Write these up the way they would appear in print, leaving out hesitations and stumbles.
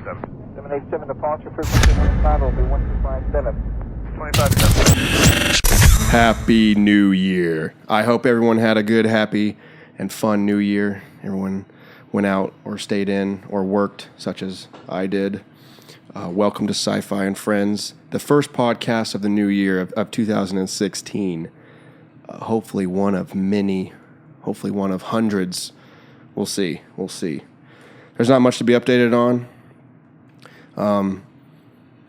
787 departure frequency 15 will be 1257. 257. Happy New Year. I hope everyone had a good, happy, and fun New Year. Everyone went out or stayed in or worked, such as I did. Welcome to SciFi And Friends, the first podcast of the new year of 2016. Hopefully one of many, hopefully one of hundreds. We'll see. There's not much to be updated on.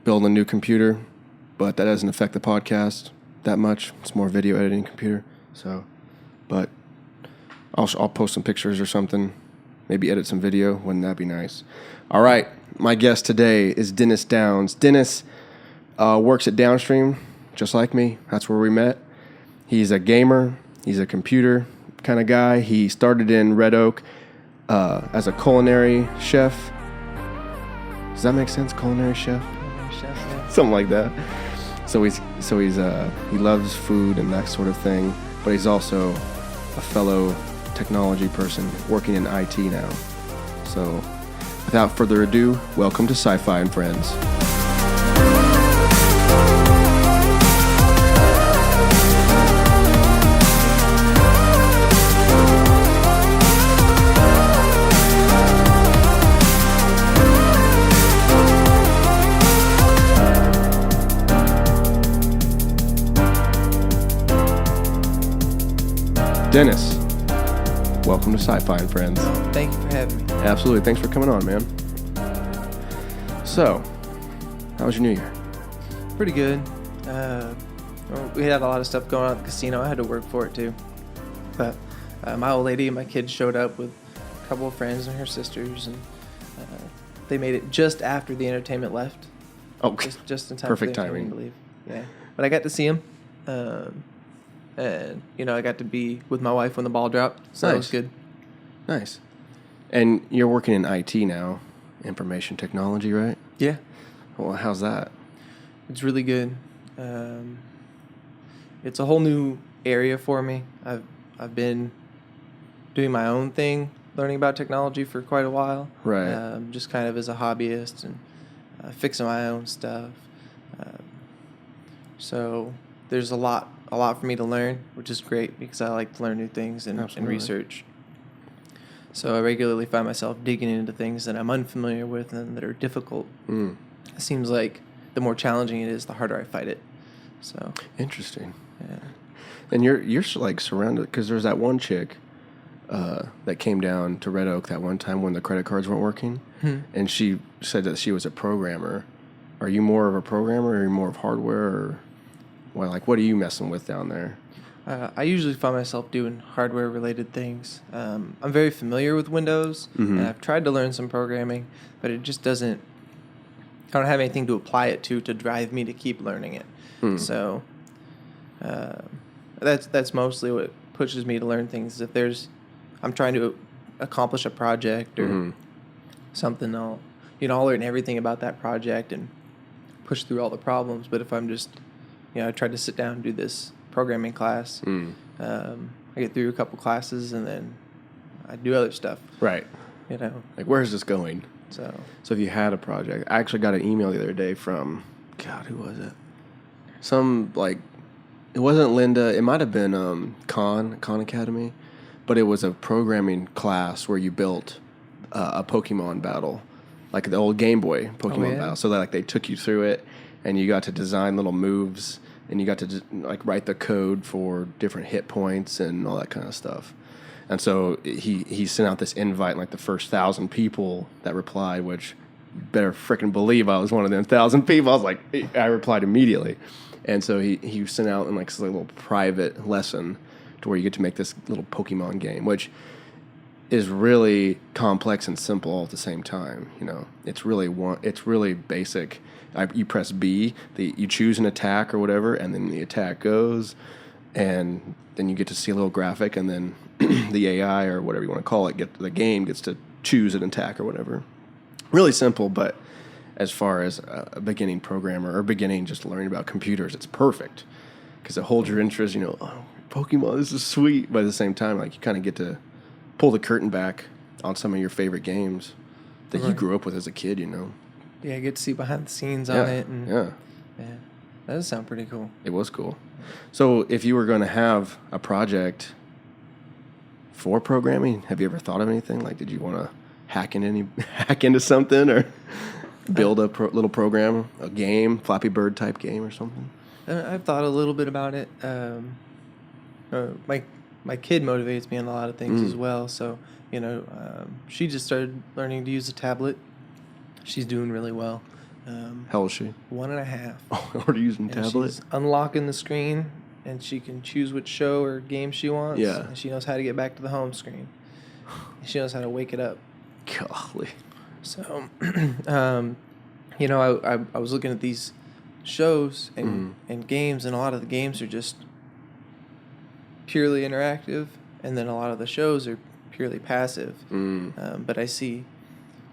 Building a new computer, but that doesn't affect the podcast that much. It's more video editing computer. But I'll post some pictures or something. Maybe edit some video. Wouldn't that be nice? All right. My guest today is Dennis Downs. Dennis works at Downstream, just like me. That's where we met. He's a gamer. He's a computer kind of guy. He started in Red Oak as a culinary chef. Does that make sense? Culinary chef? Yeah. Something like that. So he loves food and that sort of thing, but he's also a fellow technology person working in IT now. So without further ado, welcome to SciFi And Friends. Dennis, welcome to SciFi And Friends. Thank you for having me. Absolutely. Thanks for coming on, man. So, how was your New Year? Pretty good. We had a lot of stuff going on at the casino. I had to work for it too. But my old lady and my kids showed up with a couple of friends and her sisters, and they made it just after the entertainment left. Oh, just in time. Perfect for the timing. I believe. Yeah, but I got to see them. And, I got to be with my wife when the ball dropped, so Nice. That was good. Nice. And you're working in IT now, information technology, right? Yeah, Well, how's that? it's really good. It's a whole new area for me. I've been doing my own thing, learning about technology for quite a while. Right. Just kind of as a hobbyist and fixing my own stuff. So there's a lot for me to learn, which is great because I like to learn new things and research. So I regularly find myself digging into things that I'm unfamiliar with and that are difficult. It seems like the more challenging it is, the harder I fight it. So Interesting. yeah. And you're like surrounded, because there's that one chick that came down to Red Oak that one time when the credit cards weren't working, and she said that she was a programmer. Are you more of a programmer, or are you more of hardware, or what are you messing with down there? I usually find myself doing hardware-related things. I'm very familiar with Windows, and I've tried to learn some programming, but it just doesn't. I don't have anything to apply it to drive me to keep learning it. So that's mostly what pushes me to learn things. If I'm trying to accomplish a project or something, I'll learn everything about that project and push through all the problems. But if I'm just I tried to sit down and do this programming class. I get through a couple classes and then I do other stuff. Right. Like, where's this going? So if you had a project, I actually got an email the other day from, God, who was it? It wasn't Linda. It might have been Khan Academy, but it was a programming class where you built a Pokemon battle, like the old Game Boy Pokemon battle. So that they took you through it, and you got to design little moves, and you got to write the code for different hit points and all that kind of stuff. And so he sent out this invite, and the first 1,000 people that replied, which you better freaking believe I was one of them 1,000 people. I replied immediately. And so he sent out in this little private lesson to where you get to make this little Pokemon game, which is really complex and simple all at the same time. It's really basic. You press B, you choose an attack or whatever, and then the attack goes, and then you get to see a little graphic, and then the AI or whatever you want to call it, the game gets to choose an attack or whatever. Really simple, but as far as a beginning programmer or beginning just learning about computers, it's perfect because it holds your interest. Oh, Pokemon, this is sweet. But at the same time, you kind of get to pull the curtain back on some of your favorite games that you grew up with as a kid. Yeah, get to see behind the scenes Yeah, on it. And yeah. Yeah, that does sound pretty cool. It was cool. So if you were going to have a project for programming, have you ever thought of anything? Like, did you want to hack into something or build a little program, a game, Flappy Bird type game or something? I've thought a little bit about it. My kid motivates me on a lot of things as well. So, she just started learning to use a tablet. She's doing really well. How old is she? 1.5. Oh, already using And tablet? she's unlocking the screen, and she can choose which show or game she wants. Yeah. And she knows how to get back to the home screen. She knows how to wake it up. Golly. So, I was looking at these shows and games, and a lot of the games are just purely interactive, and then a lot of the shows are purely passive. But I see.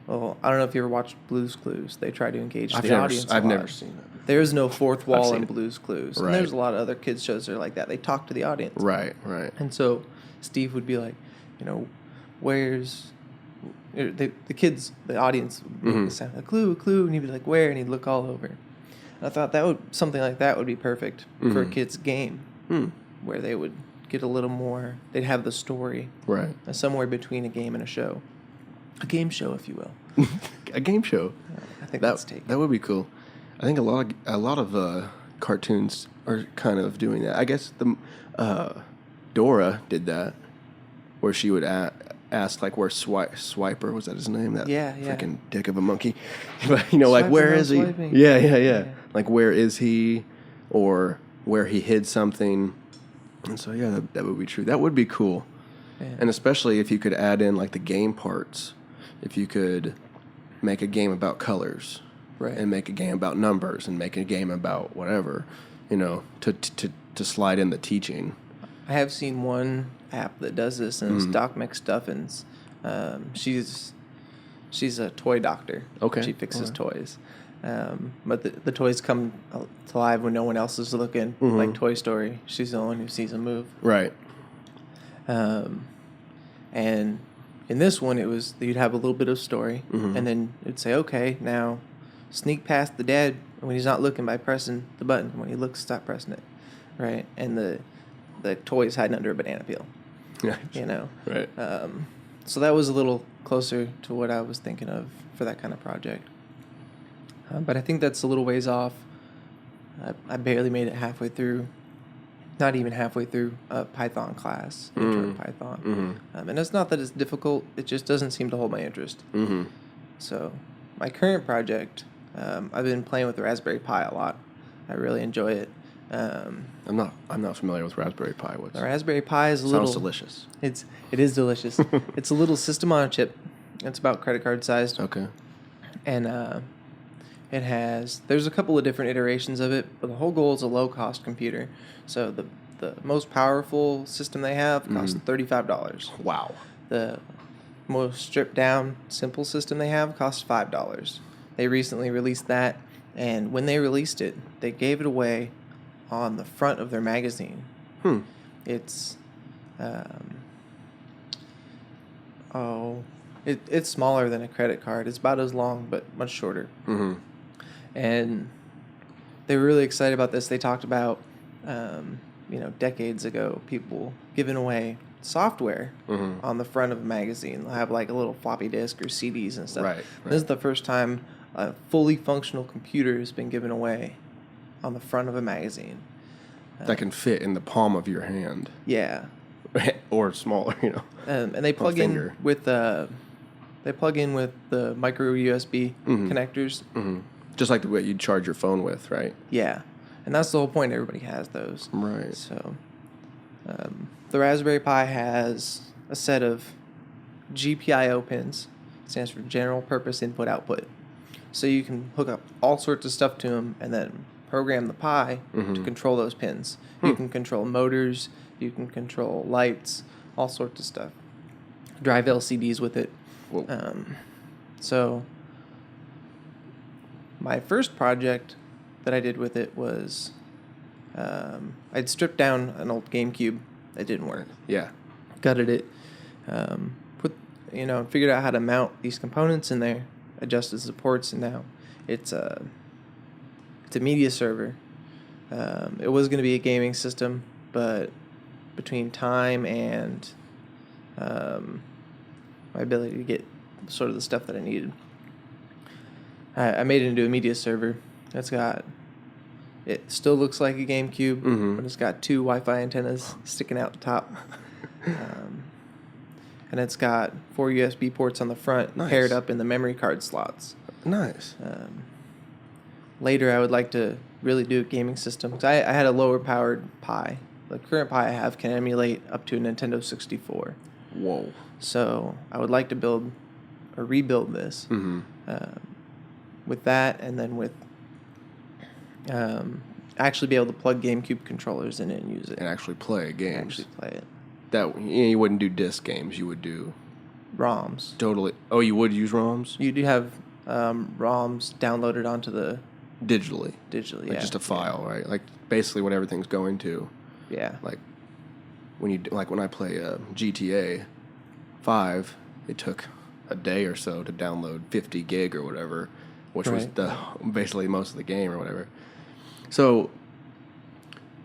Well, I don't know if you ever watched Blue's Clues. They try to engage the audience. I've never seen it. There's no fourth wall in Blue's Clues. Right. And there's a lot of other kids shows that are like that. They talk to the audience. Right. And so Steve would be like, where's the kids, the audience would make the sound, a clue, and he'd be like, where? And he'd look all over. And I thought something like that would be perfect for a kid's game, where they would get a little more, they'd have the story. Right. Somewhere between a game and a show. A game show, if you will. A game show. I think that's taken. That would be cool. I think a lot of cartoons are kind of doing that. I guess Dora did that, where she would ask like where Swiper, was that his name? That freaking dick of a monkey. But like where is he? Swiping. Yeah. Like where is he, or where he hid something. And so that would be true. That would be cool. Yeah. And especially if you could add in like the game parts. If you could make a game about colors, right, and make a game about numbers, and make a game about whatever, to slide in the teaching. I have seen one app that does this, and it's Doc McStuffins. She's a toy doctor. Okay. She fixes toys. But the toys come to life when no one else is looking, like Toy Story. She's the one who sees them move. Right. And in this one, it was you'd have a little bit of story, and then it'd say, okay, now sneak past the dad when he's not looking by pressing the button. When he looks, stop pressing it, right? And the toy's hiding under a banana peel, Right. So that was a little closer to what I was thinking of for that kind of project. But I think that's a little ways off. I barely made it halfway through. Not even halfway through a Python class, intro to Python. And it's not that it's difficult, it just doesn't seem to hold my interest. So my current project, I've been playing with the Raspberry Pi a lot. I really enjoy it. I'm not familiar with Raspberry Pi. The Raspberry Pi is a little... Sounds delicious. It is delicious. It's a little system on a chip. It's about credit card sized. Okay. And there's a couple of different iterations of it, but the whole goal is a low-cost computer. So the most powerful system they have costs $35. Wow. The most stripped-down, simple system they have costs $5. They recently released that, and when they released it, they gave it away on the front of their magazine. It's... It's smaller than a credit card. It's about as long, but much shorter. And they were really excited about this. They talked about, decades ago, people giving away software on the front of a magazine. They'll have like a little floppy disk or CDs and stuff. Right. This is the first time a fully functional computer has been given away on the front of a magazine. That can fit in the palm of your hand. Yeah. Or smaller, And they plug in with the micro USB connectors. Just like the way you'd charge your phone with, right? Yeah. And that's the whole point. Everybody has those. Right. So the Raspberry Pi has a set of GPIO pins. It stands for General Purpose Input Output. So you can hook up all sorts of stuff to them and then program the Pi to control those pins. You can control motors. You can control lights. All sorts of stuff. Drive LCDs with it. So my first project that I did with it was I'd stripped down an old GameCube that didn't work. Yeah. Gutted it. Figured out how to mount these components in there, adjusted the ports, and now it's a media server. It was going to be a gaming system, but between time and my ability to get sort of the stuff that I needed, I made it into a media server. It still looks like a GameCube, but it's got 2 Wi-Fi antennas sticking out the top. And it's got 4 USB ports on the front, paired up in the memory card slots. Nice. Later, I would like to really do a gaming system, because I had a lower powered Pi. The current Pi I have can emulate up to a Nintendo 64. Whoa. So I would like to build or rebuild this with that, and then with actually be able to plug GameCube controllers in it and use it. And actually play games. Actually play it. That you wouldn't do disc games. You would do ROMs. totally. Oh, you would use ROMs You do have ROMs downloaded onto the digitally. digitally, Like just a file, right? Like basically what everything's going to. Yeah. Like when I play GTA 5, it took a day or so to download 50 gig or whatever, which was basically most of the game or whatever. So,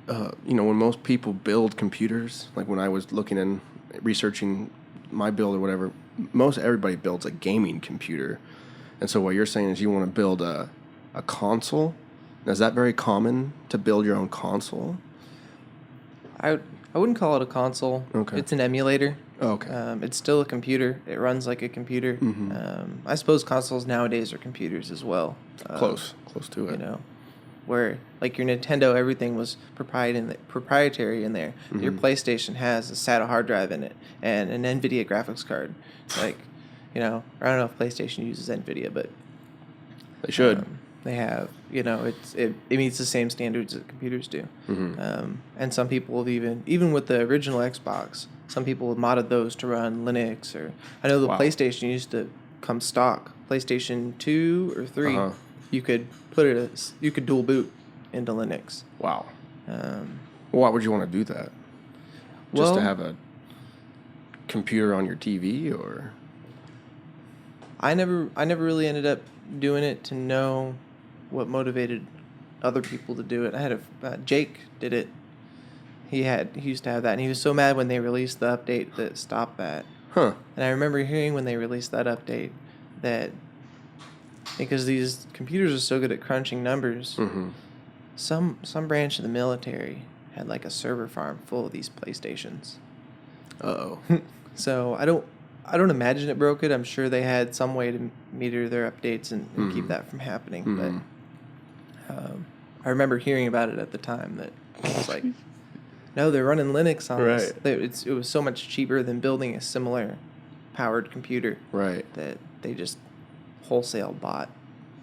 when most people build computers, like when I was looking and researching my build or whatever, everybody builds a gaming computer. And so what you're saying is you want to build a console? Is that very common to build your own console? I wouldn't call it a console. Okay. It's an emulator. Oh, okay. It's still a computer. It runs like a computer. I suppose consoles nowadays are computers as well. Close to it. Where like your Nintendo, everything was proprietary in there. Your PlayStation has a SATA hard drive in it and an NVIDIA graphics card. Like, I don't know if PlayStation uses NVIDIA, but They should. They have, it meets the same standards that computers do. And some people have even with the original Xbox, some people have modded those to run Linux, or I know the PlayStation used to come stock. PlayStation 2 or 3, you could you could dual boot into Linux. Wow. Why would you want to do that? Just to have a computer on your TV, or? I never really ended up doing it to know what motivated other people to do it. I had Jake did it. He used to have that, and he was so mad when they released the update that stopped that. Huh. And I remember hearing when they released that update that because these computers are so good at crunching numbers, some branch of the military had like a server farm full of these PlayStations. Uh-oh. So I don't imagine it broke it. I'm sure they had some way to meter their updates and keep that from happening. But I remember hearing about it at the time that it was like, no, they're running Linux on this. It was so much cheaper than building a similar powered computer. Right. That they just wholesale bought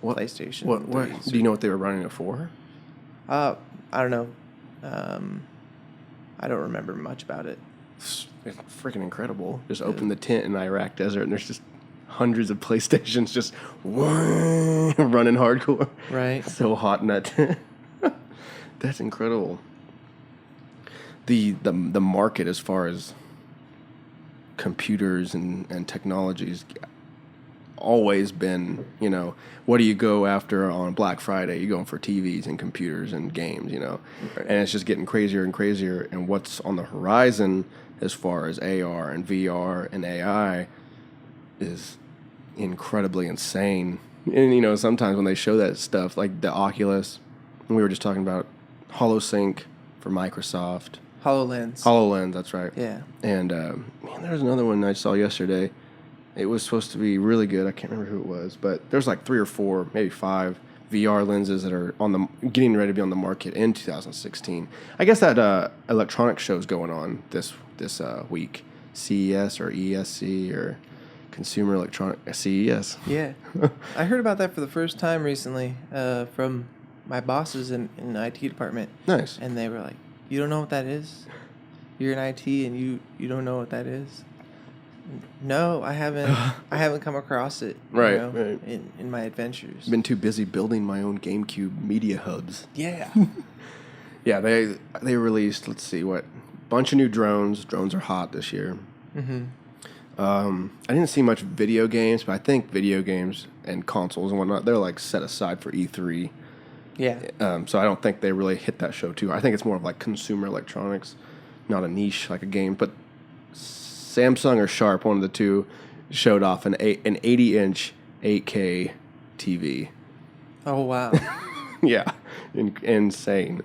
PlayStation. What? Do you know what they were running it for? I don't know. I don't remember much about it. It's freaking incredible. Just open the tent in Iraq desert, and there's just hundreds of PlayStations just running hardcore. Right. So hot in that tent. That's incredible. The market as far as computers and technologies always been, what do you go after on Black Friday? You're going for TVs and computers and games, Right. And it's just getting crazier and crazier. And what's on the horizon as far as AR and VR and AI is incredibly insane. And, sometimes when they show that stuff, like the Oculus, and we were just talking about HoloSync for Microsoft. HoloLens, that's right. Yeah. And, there's another one I saw yesterday. It was supposed to be really good. I can't remember who it was, but there's like 3 or 4, maybe 5 VR lenses that are getting ready to be on the market in 2016. I guess that electronics show's going on this week. CES or ESC or Consumer Electronic CES. Yeah. I heard about that for the first time recently from my bosses in the IT department. Nice. And they were like, "You don't know what that is? You're in IT and you don't know what that is?" No, I haven't come across it. Right. In my adventures. Been too busy building my own GameCube media hubs. Yeah. Yeah, they released, let's see, bunch of new drones. Drones are hot this year. I didn't see much video games, but I think video games and consoles and whatnot, they're like set aside for E3. Yeah. So I don't think they really hit that show too. I think it's more of like consumer electronics, not a niche like a game. But Samsung or Sharp, one of the two, showed off an 80-inch 8K TV. Oh, wow. Yeah, insane.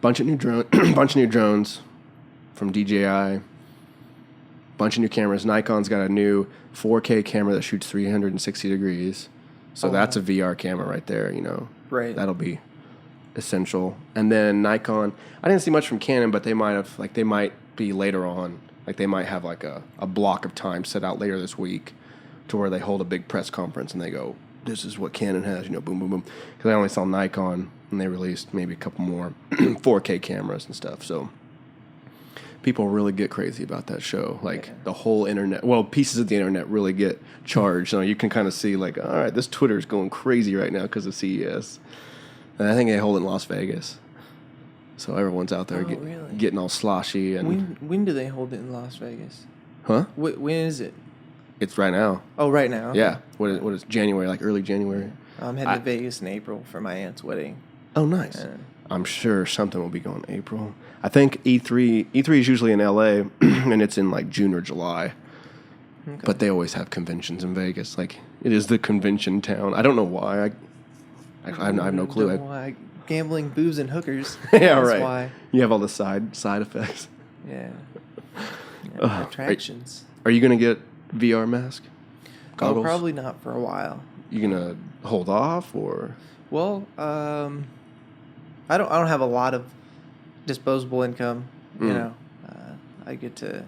Bunch of new drones from DJI. Bunch of new cameras. Nikon's got a new 4K camera that shoots 360 degrees. So that's a VR camera right there, you know. Right. That'll be essential. And then Nikon, I didn't see much from Canon, but they might be later on. Like they might have like a block of time set out later this week to where they hold a big press conference and they go, this is what Canon has, you know, boom, boom, boom. Because I only saw Nikon and they released maybe a couple more 4K cameras and stuff. So people really get crazy about that show. Like the whole internet, well, pieces of the internet really get charged. So you can kind of see like, all right, this Twitter is going crazy right now because of CES. And I think they hold it in Las Vegas. So everyone's out there really? Getting all sloshy. And When do they hold it in Las Vegas? Huh? When is it? It's right now. Oh, right now. Okay. Yeah. What is January, like early January? I'm heading to Vegas in April for my aunt's wedding. Oh, nice. I'm sure something will be going in April. I think E3 is usually in LA, and it's in like June or July. Okay. But they always have conventions in Vegas. Like it is the convention town. I don't know why. I have no clue. Don't know why. Gambling, booze, and hookers. Yeah, That's right. Why. You have all the side effects. Yeah. Attractions. Are you gonna get VR mask? Goggles? Oh, probably not for a while. You gonna hold off or? Well, I don't have a lot of disposable income. You know, I get to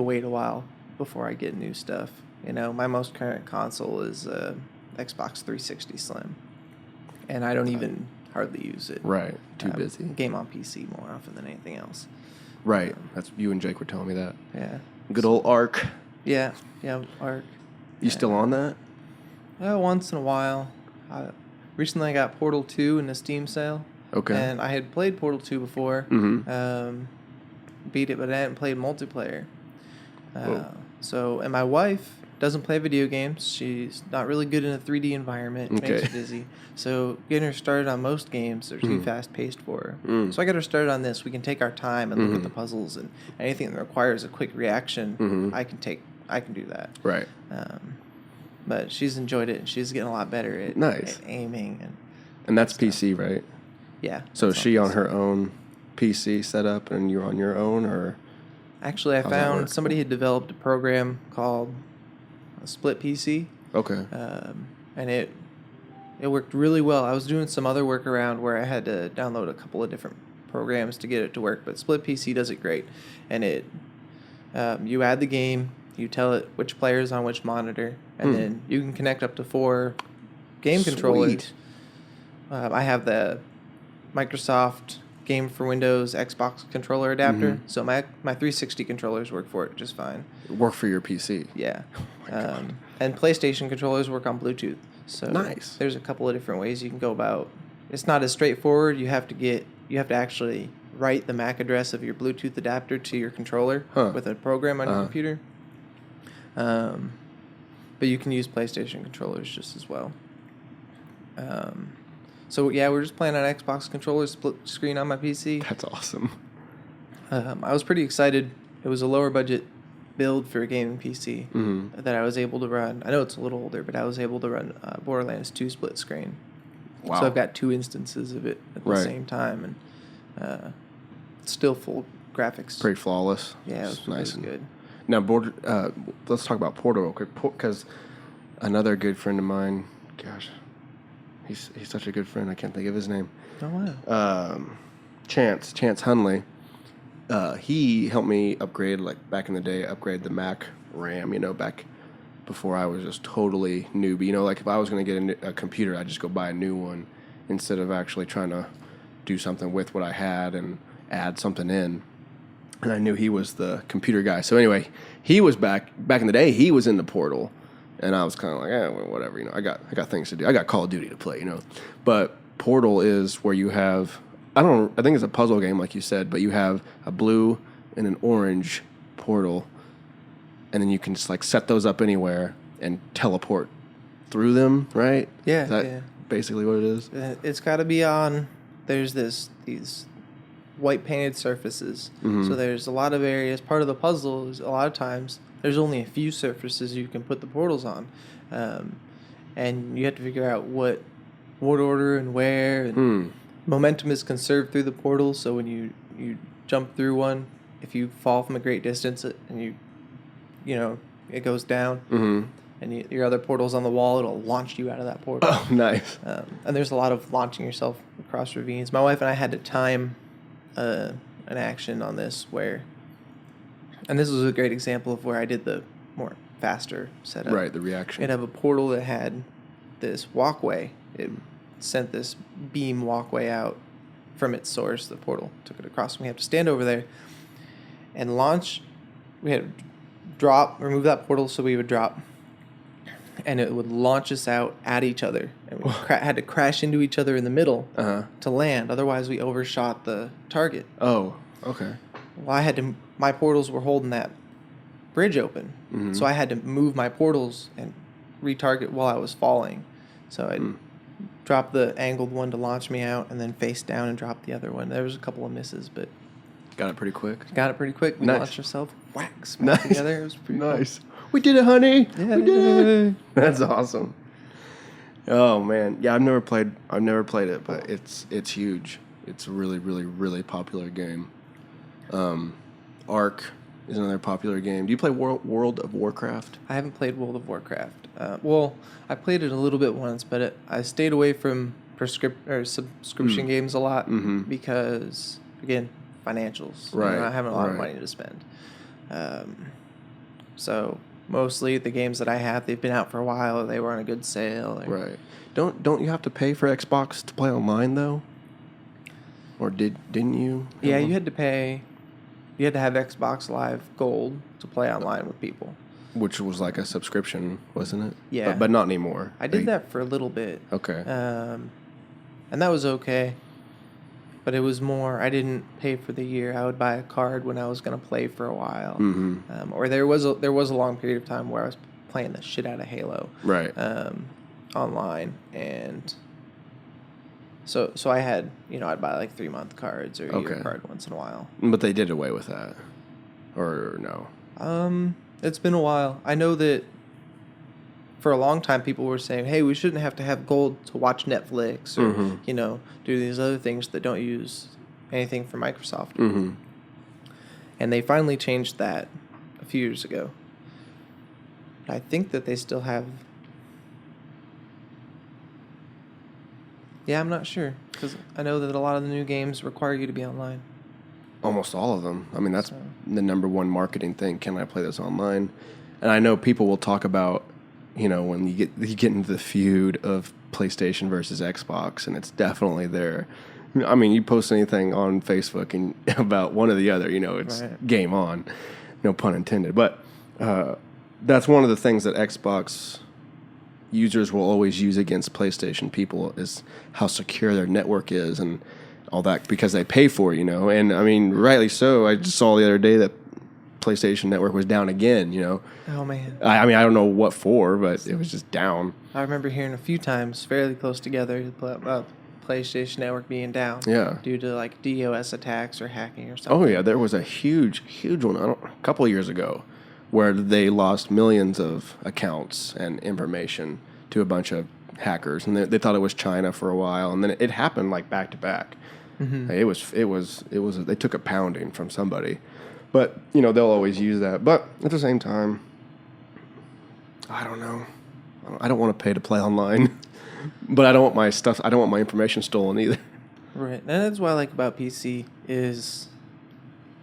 wait a while before I get new stuff. You know, my most current console is Xbox 360 Slim, and I don't even hardly use it. Right, too busy. Game on PC more often than anything else. Right, that's you and Jake were telling me that. Yeah. Good old Arc. Yeah, Arc. You still on that? Once in a while. Recently I got Portal 2 in a Steam sale. Okay. And I had played Portal 2 before. Mm-hmm. Beat it, but I hadn't played multiplayer. And my wife doesn't play video games. She's not really good in a 3D environment. It makes her dizzy. So getting her started on most games are too fast-paced for her. So I got her started on this. We can take our time and look at the puzzles, and anything that requires a quick reaction, I can do that. Right. But she's enjoyed it, and she's getting a lot better at aiming. And that's stuff. PC, right? Yeah. So is she on her own PC setup, and you're on your own, or? Actually, I found somebody had developed a program called Split PC. Okay. And it worked really well. I was doing some other work around where I had to download a couple of different programs to get it to work, but Split PC does it great. And you add the game, you tell it which player is on which monitor, and then you can connect up to 4 game controllers. I have the Microsoft Game for Windows Xbox controller adapter, so my 360 controllers work for it just fine. Work for your PC. Yeah. And PlayStation controllers work on Bluetooth. So nice. There's a couple of different ways you can go about. It's not as straightforward. You have to actually write the MAC address of your Bluetooth adapter to your controller with a program on your computer. But you can use PlayStation controllers just as well. So yeah, we're just playing on Xbox controllers, split screen on my PC. That's awesome. I was pretty excited. It was a lower budget build for a gaming PC that I was able to run. I know it's a little older, but I was able to run Borderlands 2 split screen. Wow. So I've got 2 instances of it at the same time, and still full graphics. Pretty flawless. Yeah, it was nice and good. Now, let's talk about Portal real quick, because another good friend of mine, gosh, he's such a good friend. I can't think of his name. Oh wow. Chance Hunley. He helped me upgrade, like back in the day, upgrade the Mac RAM. You know, back before I was just totally newbie. You know, like if I was going to get a computer, I'd just go buy a new one instead of actually trying to do something with what I had and add something in. And I knew he was the computer guy. So anyway, he was back in the day. He was in the Portal, and I was kind of like, well, whatever. You know, I got things to do. I got Call of Duty to play. You know, but Portal is where you have I think it's a puzzle game like you said, but you have a blue and an orange portal, and then you can just like set those up anywhere and teleport through them, right? Yeah, Is that basically what it is? It's got to be on. There's these white painted surfaces. Mm-hmm. So there's a lot of areas. Part of the puzzle is a lot of times there's only a few surfaces you can put the portals on, and you have to figure out what order and where. And momentum is conserved through the portal, so when you jump through one, if you fall from a great distance and it goes down, and your other portal's on the wall, it'll launch you out of that portal. Oh, nice. And there's a lot of launching yourself across ravines. My wife and I had to time an action on this and this was a great example of where I did the more faster setup. Right, the reaction. It'd have a portal that had this walkway. It sent this beam walkway out from its source. The portal took it across. We have to stand over there and launch. We had to remove that portal so we would drop, and it would launch us out at each other. And we had to crash into each other in the middle to land. Otherwise, we overshot the target. Oh, okay. Well, my portals were holding that bridge open, so I had to move my portals and retarget while I was falling. So I dropped the angled one to launch me out, and then face down and drop the other one. There was a couple of misses, but got it pretty quick. We Nice. launched ourselves, smacked together. It was pretty nice. We did it, honey. Yeah. We did it. That's awesome. Oh man, yeah. I've never played it, but it's huge. It's a really, really, really popular game. Ark is another popular game. Do you play World of Warcraft? I haven't played World of Warcraft. I played it a little bit once, but I stayed away from subscription games a lot because, again, financials. Right. I have a lot of money to spend. So mostly the games that I have, they've been out for a while. They were on a good sale. Right. Don't you have to pay for Xbox to play online though? Or didn't you? Yeah, you had to pay. You had to have Xbox Live Gold to play online with people. Which was like a subscription, wasn't it? Yeah. But not anymore. I did that for a little bit. Okay. And that was okay. But it was more, I didn't pay for the year. I would buy a card when I was going to play for a while. Or there was a long period of time where I was playing the shit out of Halo. Right. Online. And so I had, I'd buy like 3-month cards or a year card once in a while. But they did away with that. Or no? It's been a while. I know that for a long time people were saying, hey, we shouldn't have to have gold to watch Netflix or, do these other things that don't use anything from Microsoft. And they finally changed that a few years ago. But I think that they still have... Yeah, I'm not sure. Because I know that a lot of the new games require you to be online. Almost all of them. I mean, that's the number one marketing thing. Can I play this online? And I know people will talk about, when you get into the feud of PlayStation versus Xbox, and it's definitely there. I mean, you post anything on Facebook and about one or the other, it's game on. No pun intended. But that's one of the things that Xbox users will always use against PlayStation people is how secure their network is and all that, because they pay for it, and I mean, rightly so. I just saw the other day that PlayStation Network was down again, Oh, man. I mean, I don't know what for, but it was just down. I remember hearing a few times fairly close together about PlayStation Network being down. Yeah. Due to like DOS attacks or hacking or something. Oh, yeah. There was a huge one a couple of years ago where they lost millions of accounts and information to a bunch of hackers, and they thought it was China for a while, and then it happened like back to back. It was they took a pounding from somebody, but they'll always use that. But at the same time, I don't know. I don't want to pay to play online, but I don't want my information stolen either. Right, and that's what I like about PC is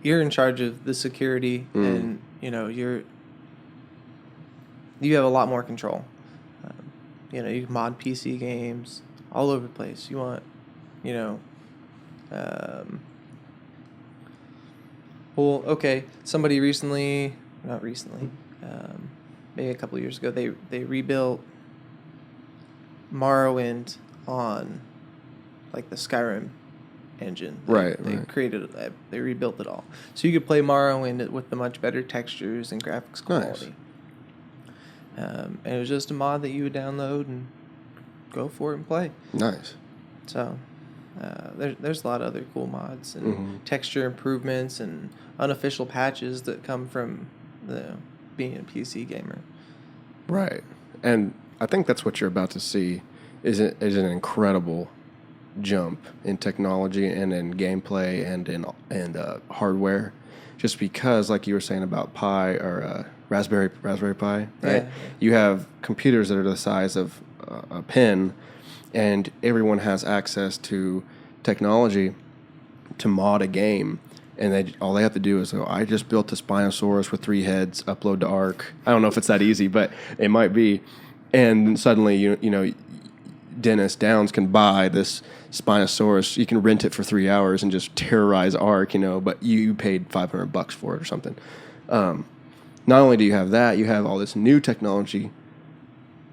you're in charge of the security, and you have a lot more control. You can mod PC games all over the place. You want, somebody not recently, maybe a couple of years ago, they rebuilt Morrowind on, like, the Skyrim engine. Right. They created it. They rebuilt it all, so you could play Mario in it with the much better textures and graphics quality. And it was just a mod that you would download and go for it and play. Nice. So there's a lot of other cool mods and texture improvements and unofficial patches that come from being a PC gamer. Right. And I think that's what you're about to see is an incredible jump in technology and in gameplay and in hardware. Just because, like you were saying about Pi or Raspberry Pi, right? Yeah. You have computers that are the size of a pen, and everyone has access to technology to mod a game. And all they have to do is go, I just built a Spinosaurus with 3 heads, upload to Arc. I don't know if it's that easy, but it might be. And suddenly, you know, Dennis Downs can buy this Spinosaurus. You can rent it for 3 hours and just terrorize Arc, you know, but you paid $500 for it or something. Not only do you have that, you have all this new technology.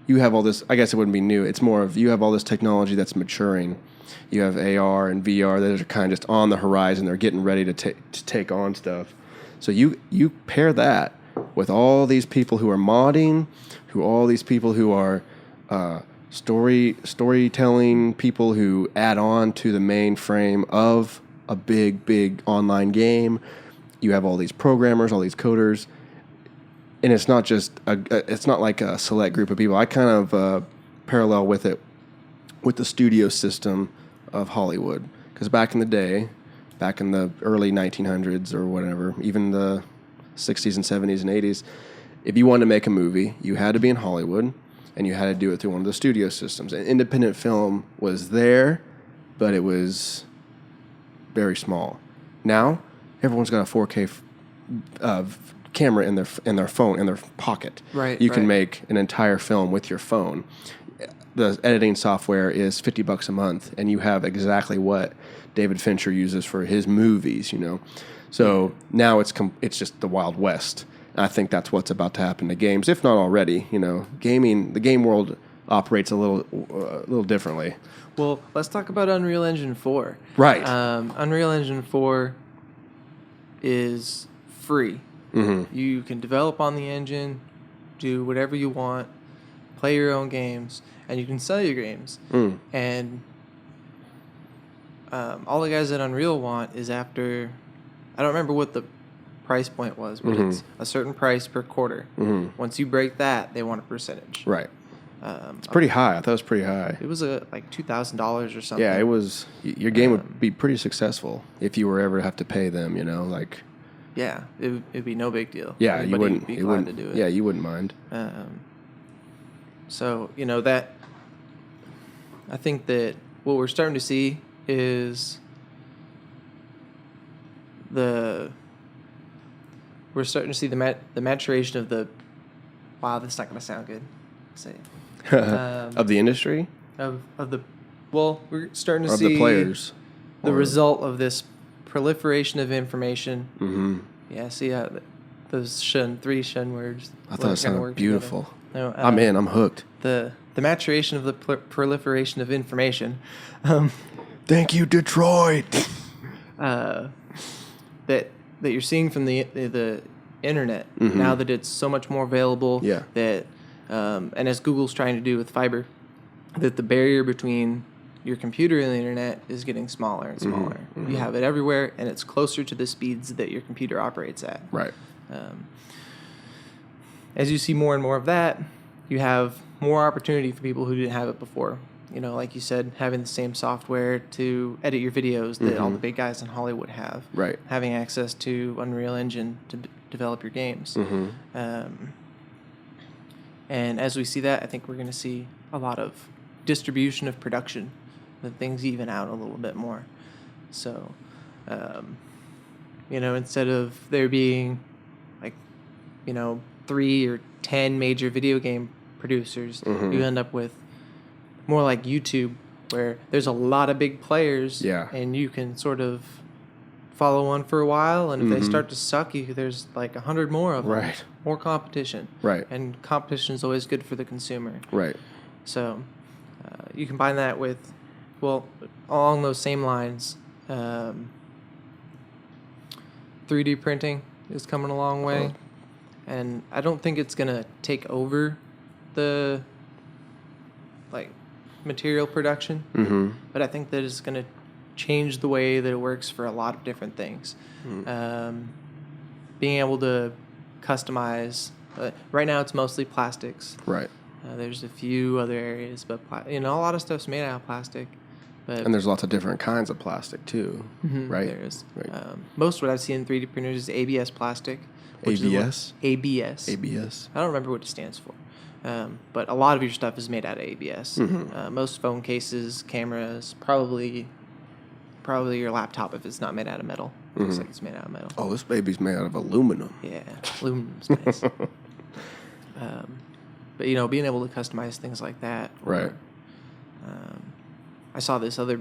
You have all this, I guess it wouldn't be new. It's more of you have all this technology that's maturing. You have AR and VR that are kind of just on the horizon. They're getting ready to take on stuff. So you pair that with all these people who are modding, all these people who are storytelling people who add on to the main frame of a big online game. You have all these programmers, all these coders, and it's not just it's not like a select group of people. I kind of parallel with it with the studio system of Hollywood, because back in the day, back in the early 1900s or whatever, even the 60s and 70s and 80s, if you wanted to make a movie, you had to be in Hollywood, and you had to do it through one of the studio systems. And independent film was there, but it was very small. Now, everyone's got a 4K camera in their phone, in their pocket. Right. You can make an entire film with your phone. The editing software is $50 a month, and you have exactly what David Fincher uses for his movies, you know. So now it's just the Wild West. And I think that's what's about to happen to games, if not already. You know, the game world operates a little differently. Well, let's talk about Unreal Engine 4. Right. Unreal Engine 4 is free. Mm-hmm. You can develop on the engine, do whatever you want, play your own games, and you can sell your games. And all the guys at Unreal want is after, I don't remember what the price point was, but it's a certain price per quarter. Once you break that, they want a percentage. Right. It's pretty high. I thought it was pretty high. It was like $2,000 or something. Yeah, it was. Your game would be pretty successful if you were ever to have to pay them, you know, like. Yeah, it'd be no big deal. Yeah, Everybody you wouldn't would be glad to do it. Yeah, you wouldn't mind. So, you know, that I think that what we're starting to see is we're starting to see the maturation of the, wow, that's not going to sound good. Say of the industry? Of the, well, we're starting to of see the players. The result of this proliferation of information. Mm-hmm. Yeah, see those three shun words. I thought it sounded beautiful. No, I'm in. I'm hooked. The maturation of the proliferation of information. Thank you, Detroit. That you're seeing from the internet now that it's so much more available. Yeah. That and as Google's trying to do with fiber, that the barrier between your computer and the internet is getting smaller and smaller. You have it everywhere, and it's closer to the speeds that your computer operates at. Right. As you see more and more of that, you have more opportunity for people who didn't have it before. You know, like you said, having the same software to edit your videos that all the big guys in Hollywood have. Right. Having access to Unreal Engine to develop your games. And as we see that, I think we're going to see a lot of distribution of production, that things even out a little bit more. So, you know, instead of there being like, you know, 3 or 10 major video game producers, you end up with more like YouTube, where there's a lot of big players, and you can sort of follow one for a while, and if they start to suck, there's like 100 more of them. Right. More competition. Right. And competition is always good for the consumer. Right. So you combine that with, well, along those same lines, 3D printing is coming a long way, and I don't think it's gonna take over the material production, but I think that it's gonna change the way that it works for a lot of different things. Being able to customize. Right now, it's mostly plastics. Right. There's a few other areas, but a lot of stuff's made out of plastic. But And there's lots of different kinds of plastic too, right? there is. Right. Most of what I've seen in 3D printers is ABS plastic. ABS? ABS. ABS. I don't remember what it stands for. But a lot of your stuff is made out of ABS. Most phone cases, cameras, probably your laptop if it's not made out of metal. Looks like it's made out of metal. Oh, this baby's made out of aluminum. Yeah, aluminum's nice. But being able to customize things like that. Right. I saw this other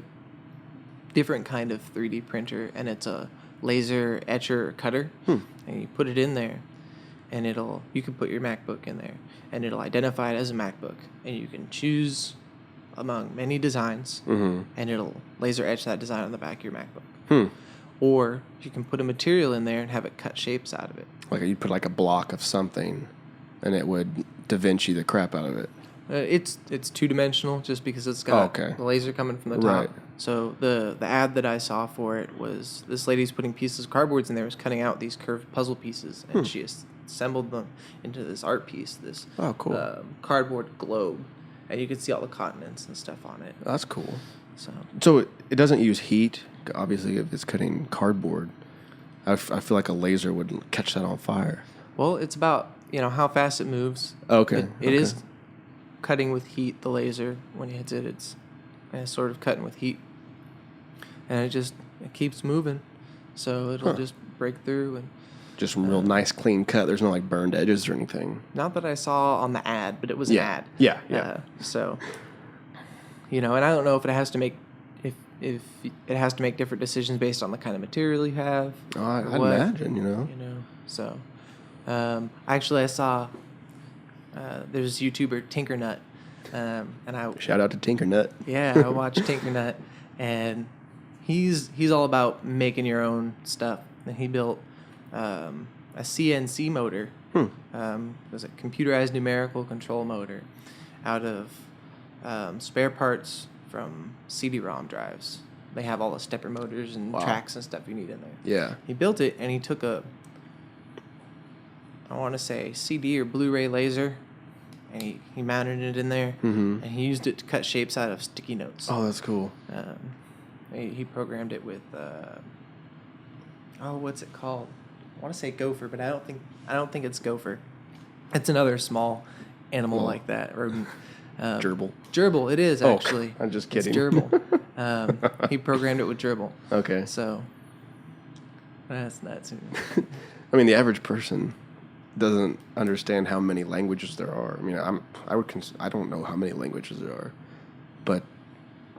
different kind of 3D printer, and it's a laser etcher cutter, and you put it in there, and you can put your MacBook in there, and it'll identify it as a MacBook, and you can choose among many designs, and it'll laser etch that design on the back of your MacBook. Or you can put a material in there and have it cut shapes out of it. Like you'd put like a block of something, and it would Da Vinci the crap out of it. It's 2-dimensional just because it's got the laser coming from the top. Right. So the ad that I saw for it was this lady's putting pieces of cardboards in there, was cutting out these curved puzzle pieces, and she assembled them into this art piece, this cardboard globe, and you could see all the continents and stuff on it. That's cool. So it doesn't use heat, obviously, if it's cutting cardboard. I feel like a laser would catch that on fire. Well, it's about how fast it moves. Okay. It is cutting with heat. The laser, when it hits it, it's sort of cutting with heat, and it keeps moving, so it'll just break through and just real nice clean cut. There's no like burned edges or anything. Not that I saw on the ad, but it was an ad. Yeah. So and I don't know if it has to make if it has to make different decisions based on the kind of material you have. Oh, I'd imagine. So actually I saw there's a YouTuber Tinkernut, and I shout out to Tinkernut. Yeah, I watch Tinkernut, and he's all about making your own stuff. And he built a CNC motor. It was a computerized numerical control motor out of spare parts from CD-ROM drives. They have all the stepper motors and tracks and stuff you need in there. Yeah. He built it, and he took I want to say CD or Blu-ray laser, and he mounted it in there, and he used it to cut shapes out of sticky notes. Oh, that's cool. He programmed it with what's it called? I want to say gopher, but I don't think it's gopher. It's another small animal like that. Or gerbil. Gerbil, it is actually. I'm just kidding. It's gerbil. He programmed it with gerbil. Okay. So that's nuts. I mean, the average person doesn't understand how many languages there are. I mean, I don't know how many languages there are, but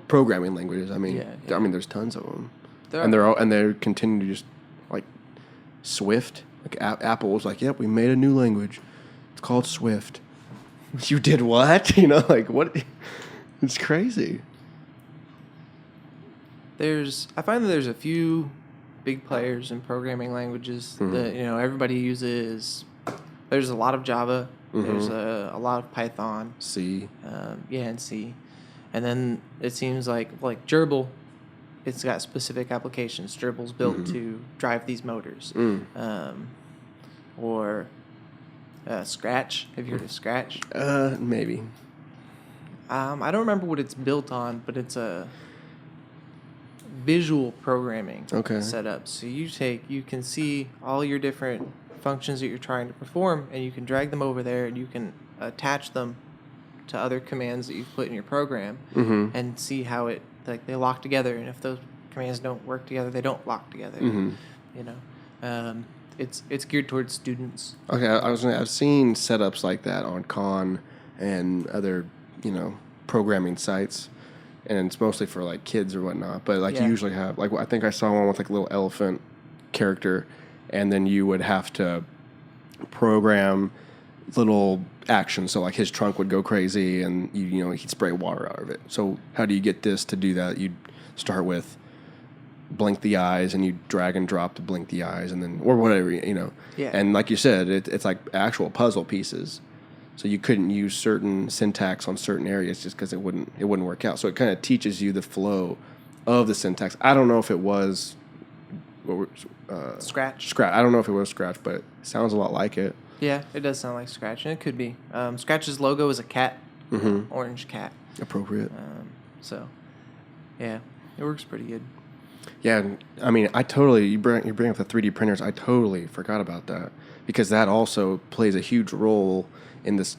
programming languages. I mean, I mean, there's tons of them, and they're continuing to just like Swift. Like Apple was like, "Yep, we made a new language. It's called Swift." You did what? Like what? It's crazy. I find that there's a few big players in programming languages that everybody uses. There's a lot of Java. There's a lot of Python. C. And C. And then it seems like Gerbil, it's got specific applications. Gerbil's built to drive these motors. Or Scratch. Have you heard of Scratch? Maybe. I don't remember what it's built on, but it's a visual programming setup. So you can see all your different functions that you're trying to perform, and you can drag them over there, and you can attach them to other commands that you've put in your program, and see how they lock together. And if those commands don't work together, they don't lock together. It's geared towards students. Okay, I've seen setups like that on Khan and other programming sites. And it's mostly for like kids or whatnot, but you usually have I think I saw one with like a little elephant character, and then you would have to program little actions. So like his trunk would go crazy, and he'd spray water out of it. So how do you get this to do that? You'd start with blink the eyes, and you drag and drop to blink the eyes, and then or whatever, you know. Yeah. And like you said, it's like actual puzzle pieces. So you couldn't use certain syntax on certain areas just because it wouldn't work out. So it kind of teaches you the flow of the syntax. I don't know if it was Scratch. Scratch. I don't know if it was Scratch, but it sounds a lot like it. Yeah, it does sound like Scratch, and it could be. Scratch's logo is a cat, orange cat. Appropriate. So, yeah, it works pretty good. Yeah, I mean, you bring up the 3D printers. I totally forgot about that because that also plays a huge role in this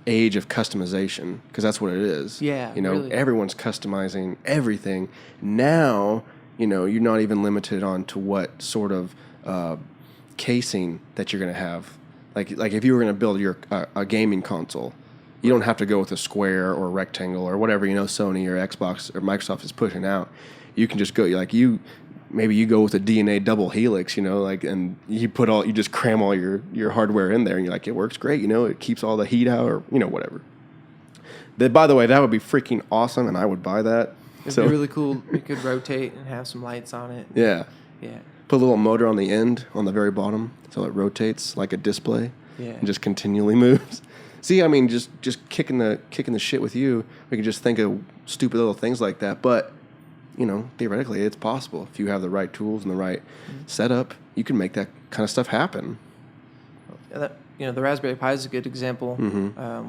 age of customization, because that's what it is. Yeah, you know, really. Everyone's customizing everything now. You know, you're not even limited on to what sort of casing that you're going to have. Like if you were going to build a gaming console, you don't have to go with a square or a rectangle or whatever, you know, Sony or Xbox or Microsoft is pushing out. You can just go maybe you go with a DNA double helix, you know, like, and you just cram all your hardware in there, and you're like, it works great, you know, it keeps all the heat out, or, you know, whatever. By the way, that would be freaking awesome, and I would buy that. It'd be really cool. You could rotate and have some lights on it. Yeah. Yeah. Put a little motor on the end, on the very bottom, so it rotates like a display. Yeah. And just continually moves. See, I mean, just kicking the shit with you, we can just think of stupid little things like that, but, you know, theoretically, it's possible. If you have the right tools and the right setup, you can make that kind of stuff happen. The Raspberry Pi is a good example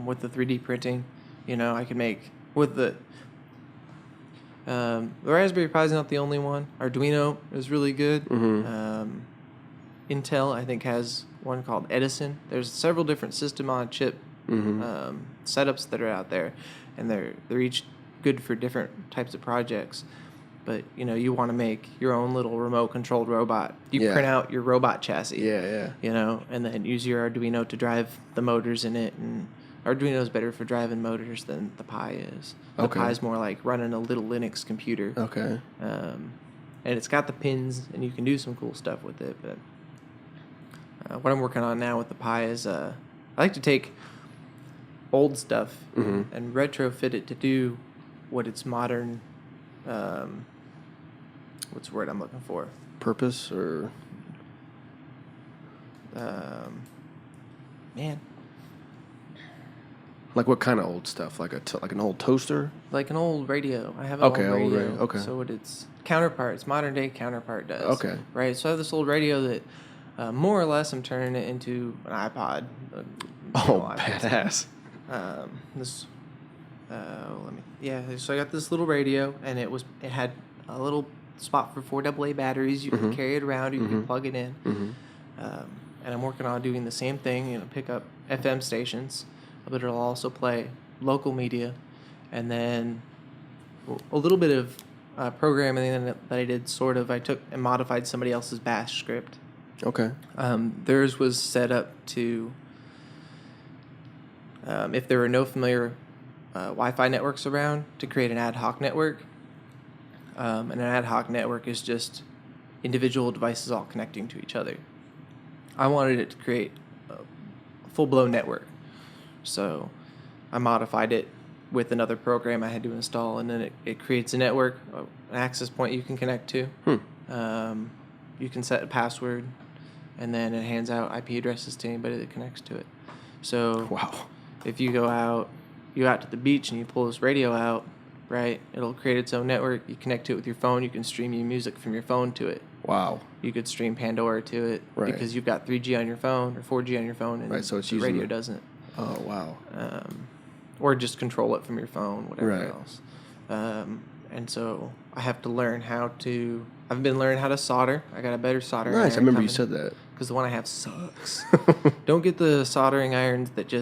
with the 3D printing. You know, I could make with the Raspberry Pi is not the only one. Arduino is really good. Intel, I think, has one called Edison. There's several different system-on-chip setups that are out there, and they're each good for different types of projects. But, you know, you want to make your own little remote-controlled robot. You print out your robot chassis. Yeah. You know, and then use your Arduino to drive the motors in it. And Arduino is better for driving motors than the Pi is. The Pi is more like running a little Linux computer. Okay. And it's got the pins, and you can do some cool stuff with it. But what I'm working on now with the Pi is I like to take old stuff and retrofit it to do what its modern... what's the word I'm looking for? Purpose or... Man. Like what kind of old stuff? Like an old toaster? Like an old radio. I have an old radio. Okay. So what its modern day counterpart does. Okay. Right. So I have this old radio that more or less I'm turning it into an iPod. Badass. So I got this little radio, and it had a little spot for 4 AA batteries. You can carry it around. You can plug it in. And I'm working on doing the same thing. You know, pick up FM stations, but it'll also play local media, and then a little bit of programming that I did. I took and modified somebody else's Bash script. Okay. Theirs was set up to, if there were no familiar Wi-Fi networks around, to create an ad hoc network. And an ad hoc network is just individual devices all connecting to each other. I wanted it to create a full-blown network. So I modified it with another program I had to install, and then it creates a network, an access point you can connect to. You can set a password, and then it hands out IP addresses to anybody that connects to it. So if you go out to the beach and you pull this radio out, right, it'll create its own network. You connect to it with your phone. You can stream your music from your phone to it. Wow. You could stream Pandora to it because you've got 3G on your phone or 4G on your phone, and so it's the radio doesn't. Oh, wow. Or just control it from your phone, whatever else. And so I have to learn I've been learning how to solder. I got a better soldering iron. Nice, I remember you said that. Because the one I have sucks. Don't get the soldering irons that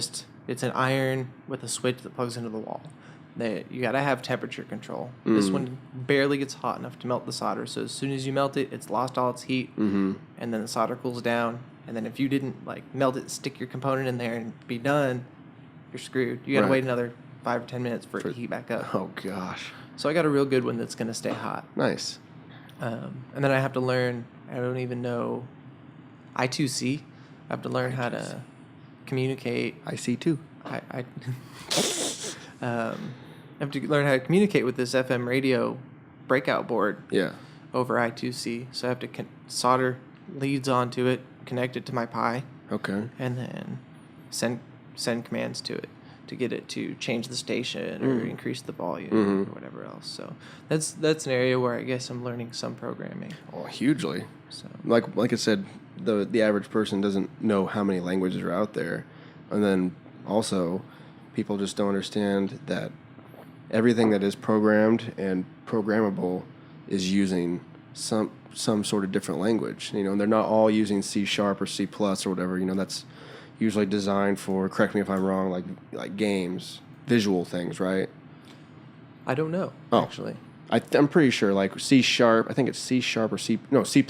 it's an iron with a switch that plugs into the wall. You got to have temperature control. This one barely gets hot enough to melt the solder. So as soon as you melt it, it's lost all its heat, and then the solder cools down. And then if you didn't melt it, stick your component in there and be done, you're screwed. You got to wait another 5 or 10 minutes for it to heat back up. Oh gosh. So I got a real good one that's going to stay hot. Nice. And then I have to learn. I don't even know I2C. I have to learn how to communicate. I see too. I have to learn how to communicate with this FM radio breakout board. Yeah. over I2C. So I have to solder leads onto it, connect it to my Pi, Okay. and then send commands to it to get it to change the station or increase the volume or whatever else. So that's an area where I guess I'm learning some programming. Oh, hugely. So Like I said, the average person doesn't know how many languages are out there, and then also people just don't understand that everything that is programmed and programmable is using some sort of different language. And they're not all using C# or C+ or whatever. That's usually designed for, correct me if I'm wrong, like games, visual things, right? I don't know, actually. I'm pretty sure like C#, I think it's C# or C++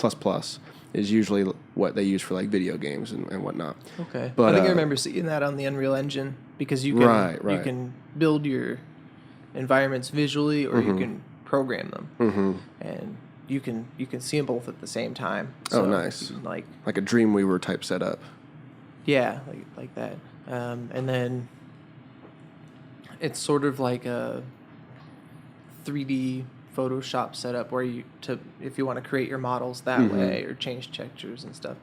is usually what they use for like video games and whatnot. Okay. But I think I remember seeing that on the Unreal Engine because you can Right. you can build your environments visually or you can program them. And you can see them both at the same time. So nice. you can, like a Dreamweaver type setup. Yeah, like that. And then it's sort of like a 3D Photoshop setup where if you want to create your models that way or change textures and stuff,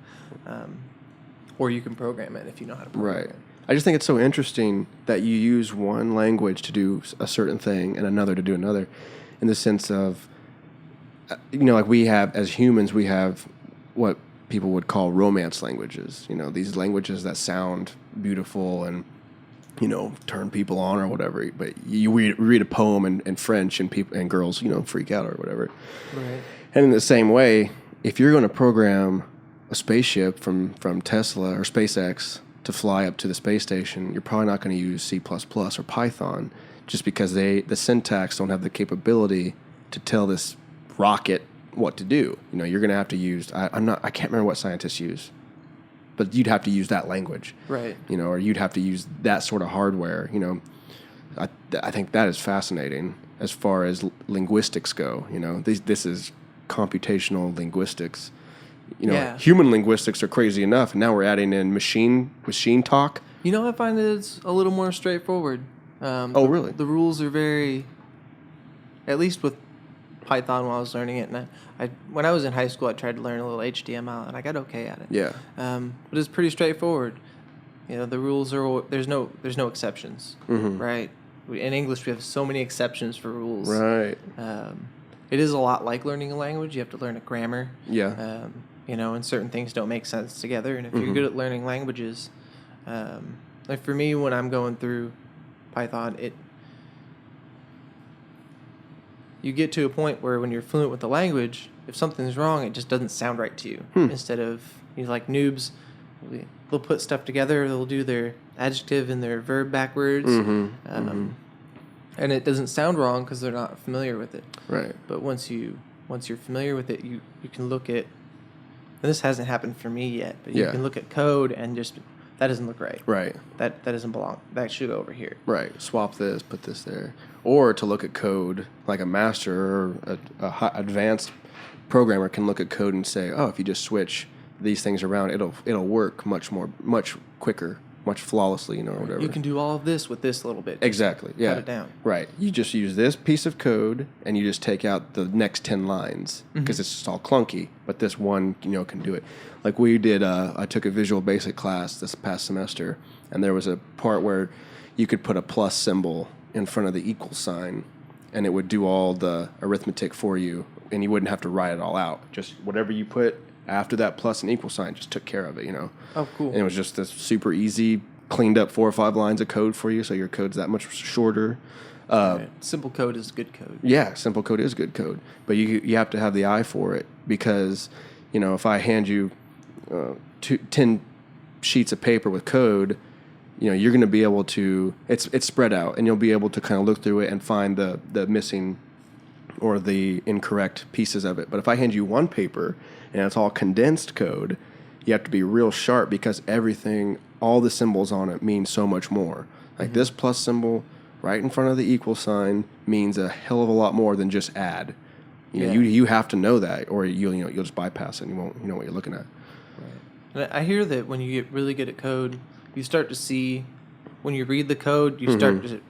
or you can program it if you know how to program Right. it. I just think it's so interesting that you use one language to do a certain thing and another to do another, in the sense of, like we have, as humans, we have what people would call romance languages. These languages that sound beautiful and, turn people on or whatever. But you read a poem in French and people and girls, freak out or whatever. Right. And in the same way, if you're going to program a spaceship from Tesla or SpaceX to fly up to the space station, you're probably not going to use C++ or Python, just because the syntax don't have the capability to tell this rocket what to do. You're going to have to use, I can't remember what scientists use, but you'd have to use that language. Right. Or you'd have to use that sort of hardware. I think that is fascinating as far as linguistics go. This is computational linguistics. Human linguistics are crazy enough, and now we're adding in machine talk. I find that it's a little more straightforward. Really? The rules are very, at least with Python while I was learning it, and I when I was in high school, I tried to learn a little HTML, and I got okay at it. Yeah. But it's pretty straightforward. The rules are there's no exceptions, right? In English, we have so many exceptions for rules. Right. It is a lot like learning a language. You have to learn a grammar. Yeah. And certain things don't make sense together. And if you're good at learning languages, like for me, when I'm going through Python, you get to a point where when you're fluent with the language, if something's wrong, it just doesn't sound right to you. Instead of, like noobs, they'll put stuff together, they'll do their adjective and their verb backwards, and it doesn't sound wrong because they're not familiar with it. Right. But once you're familiar with it, you can look at, and this hasn't happened for me yet, but you can look at code and just, that doesn't look right. Right. That doesn't belong. That should go over here. Right. Swap this, put this there. Or to look at code, like a master or a high advanced programmer can look at code and say, oh, if you just switch these things around, it'll work much quicker, much flawlessly, or whatever. You can do all of this with this little bit. Exactly. Yeah. Cut it down. Right. You just use this piece of code and you just take out the next 10 lines because it's just all clunky, but this one, can do it. Like we did, I took a Visual Basic class this past semester, and there was a part where you could put a plus symbol in front of the equal sign, and it would do all the arithmetic for you, and you wouldn't have to write it all out. Just whatever you put after that plus and equal sign just took care of it, Oh, cool. And it was just this super easy, cleaned up 4 or 5 lines of code for you, so your code's that much shorter. Right. Simple code is good code. Yeah, simple code is good code, but you have to have the eye for it, because if I hand you 10 sheets of paper with code, you're going to be able to, it's spread out, and you'll be able to kind of look through it and find the missing or the incorrect pieces of it. But if I hand you one paper and it's all condensed code, you have to be real sharp, because everything, all the symbols on it mean so much more. Like this plus symbol right in front of the equal sign means a hell of a lot more than just add. You have to know that, or you'll just bypass it and you won't know what you're looking at. Right. And I hear that when you get really good at code, you start to see, when you read the code, you start to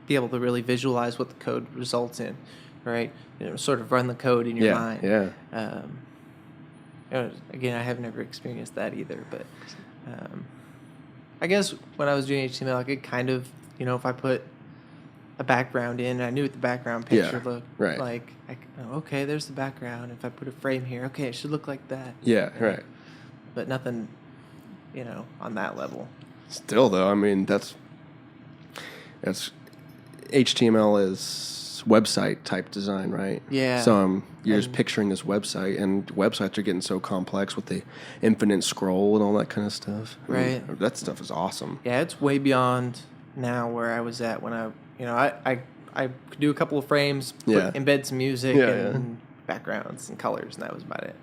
be able to really visualize what the code results in. right? Sort of run the code in your mind. Yeah. Again, I have never experienced that either, but I guess when I was doing HTML, I could kind of, if I put a background in, I knew what the background picture looked like. Okay, there's the background. If I put a frame here, okay, it should look like that. Yeah, right. But nothing, on that level. Still, though, I mean, that's HTML is website type design, right? Yeah. So you're just picturing this website, and websites are getting so complex with the infinite scroll and all that kind of stuff. Right. I mean, that stuff is awesome. Yeah, it's way beyond now where I was at when I could do a couple of frames, embed some music and backgrounds and colors, and that was about it.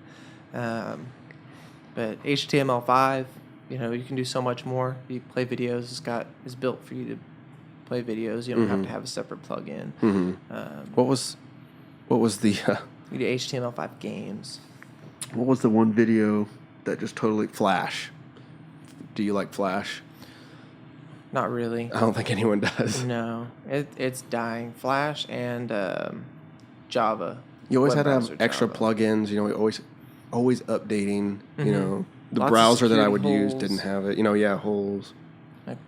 But HTML5, you can do so much more. You play videos. It's built for you to play videos. You don't have to have a separate plugin. What was the you do HTML5 games. what was the one video that just totally Flash? Do you like Flash? Not really. I don't think anyone does. No, it's dying. Flash and Java. You always had to have Java. extra plugins. Always updating. The Lots of browser that I would security use holes. didn't have it. Holes.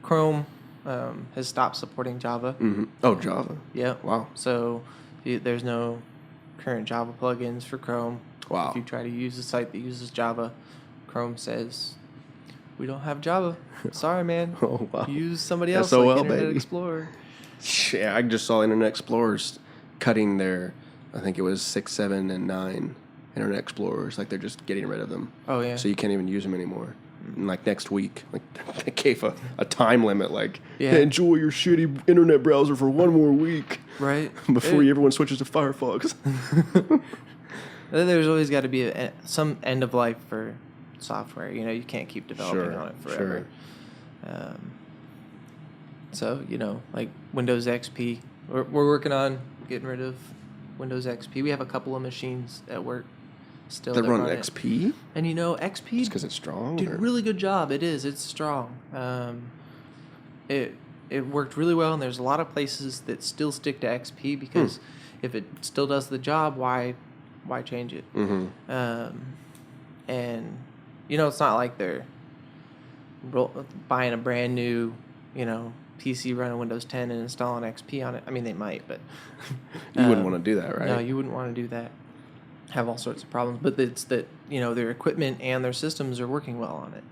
Chrome has stopped supporting Java. Oh, Java. Yeah. Wow. So there's no current Java plugins for Chrome. Wow. If you try to use a site that uses Java, Chrome says, we don't have Java. Sorry, man. Oh, wow. Use somebody else SOL, like Internet baby. Explorer. Yeah, I just saw Internet Explorers cutting their, I think it was 6, 7, and 9 Internet Explorers. Like, they're just getting rid of them. Oh, yeah. So you can't even use them anymore. And like next week, like they gave a time limit, like Yeah. enjoy your shitty internet browser for one more week, Right. before everyone switches to Firefox. There's always got to be some end of life for software. You can't keep developing on it forever. So, like Windows XP, we're working on getting rid of Windows XP. We have a couple of machines at work still That run run XP? it. And XP Just because it's strong? did a really good job. It's strong. It worked really well, and there's a lot of places that still stick to XP because if it still does the job, why change it? And it's not like they're buying a brand new PC running Windows 10 and installing XP on it. I mean, they might, but You wouldn't want to do that, right? no, you wouldn't want to do that. Have all sorts of problems, but it's that their equipment and their systems are working well on it,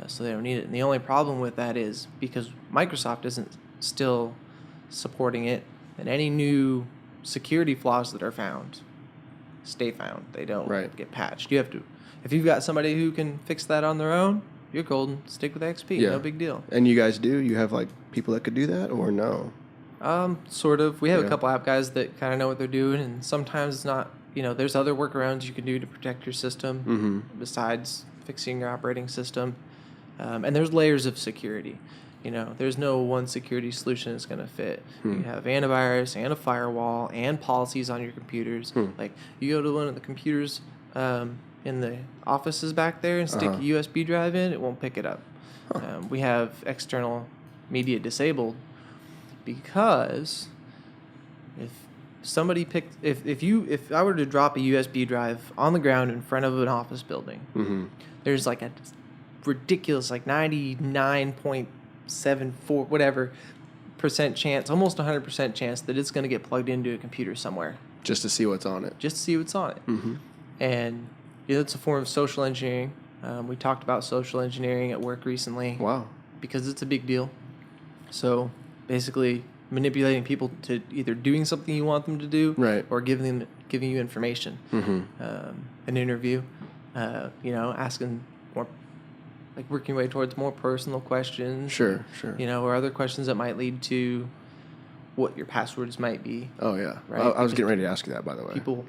so they don't need it. And the only problem with that is because Microsoft isn't still supporting it, and any new security flaws that are found stay found. They don't get patched. You have to, if you've got somebody who can fix that on their own, you're golden. Stick with XP. No big deal. And you guys do? You have like people that could do that, or no? Sort of. We have a couple app guys that kind of know what they're doing, and sometimes it's not. There's other workarounds you can do to protect your system besides fixing your operating system. And there's layers of security. There's no one security solution that's going to fit. You have antivirus and a firewall and policies on your computers. Like, you go to one of the computers in the offices back there and stick a USB drive in, it won't pick it up. We have external media disabled because if somebody picked, if I were to drop a USB drive on the ground in front of an office building, there's like a ridiculous 99.74 whatever percent chance, almost 100% chance that it's going to get plugged into a computer somewhere. Just to see what's on it. Just to see what's on it. And it's a form of social engineering. We talked about social engineering at work recently. Wow. Because it's a big deal. So basically manipulating people to either doing something you want them to do, or giving you information. An interview, asking more, like working your way towards more personal questions. Sure. Or other questions that might lead to what your passwords might be. Oh yeah. Right? I was getting ready to ask you that, by the way. People,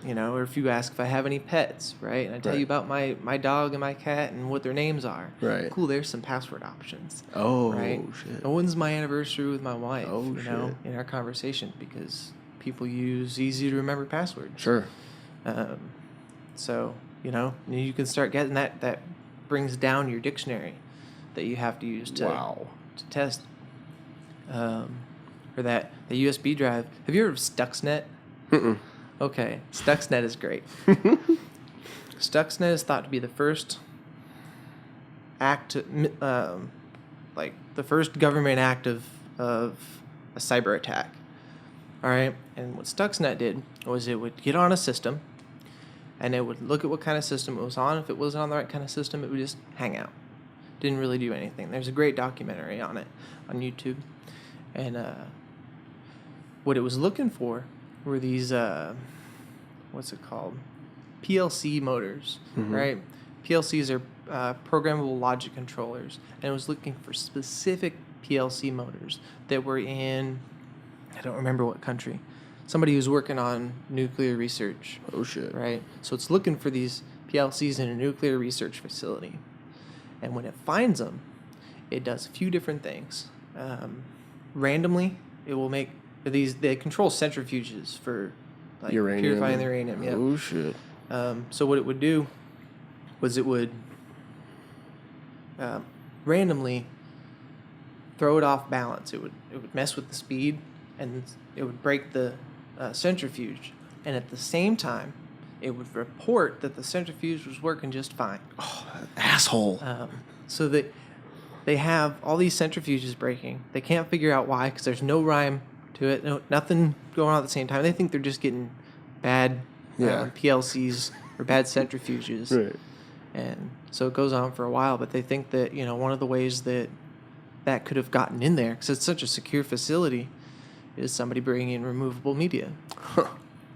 or if you ask if I have any pets, right? And I tell you about my dog and my cat and what their names are. Right. Cool, there's some password options. Oh, right? shit. And when's my anniversary with my wife? Oh, shit. In our conversation, because people use easy to remember passwords. Sure. So, you can start getting that brings down your dictionary that you have to use to test. or that USB drive. Have you heard of Stuxnet? Mm-mm. Okay, Stuxnet is great. Stuxnet is thought to be the first the first government act of a cyber attack. All right, and what Stuxnet did was it would get on a system, and it would look at what kind of system it was on. If it wasn't on the right kind of system, it would just hang out. Didn't really do anything. There's a great documentary on it on YouTube, and what it was looking for were these what's it called? PLC motors, right? PLCs are programmable logic controllers, and it was looking for specific PLC motors that were in, I don't remember what country, somebody who's working on nuclear research. Oh shit! Right, so it's looking for these PLCs in a nuclear research facility, and when it finds them, it does a few different things. Randomly, it will make they control centrifuges for like uranium. Purifying the uranium. Yeah. Oh shit! So what it would do was it would randomly throw it off balance. It would mess with the speed, and it would break the centrifuge. And at the same time, it would report that the centrifuge was working just fine. Oh, asshole! So that they have all these centrifuges breaking. They can't figure out why because there's no rhyme to it. Nothing going on at the same time. They think they're just getting bad PLCs or bad centrifuges. Right. And so it goes on for a while, but they think that, one of the ways that could have gotten in there, because it's such a secure facility, is somebody bringing in removable media. Huh.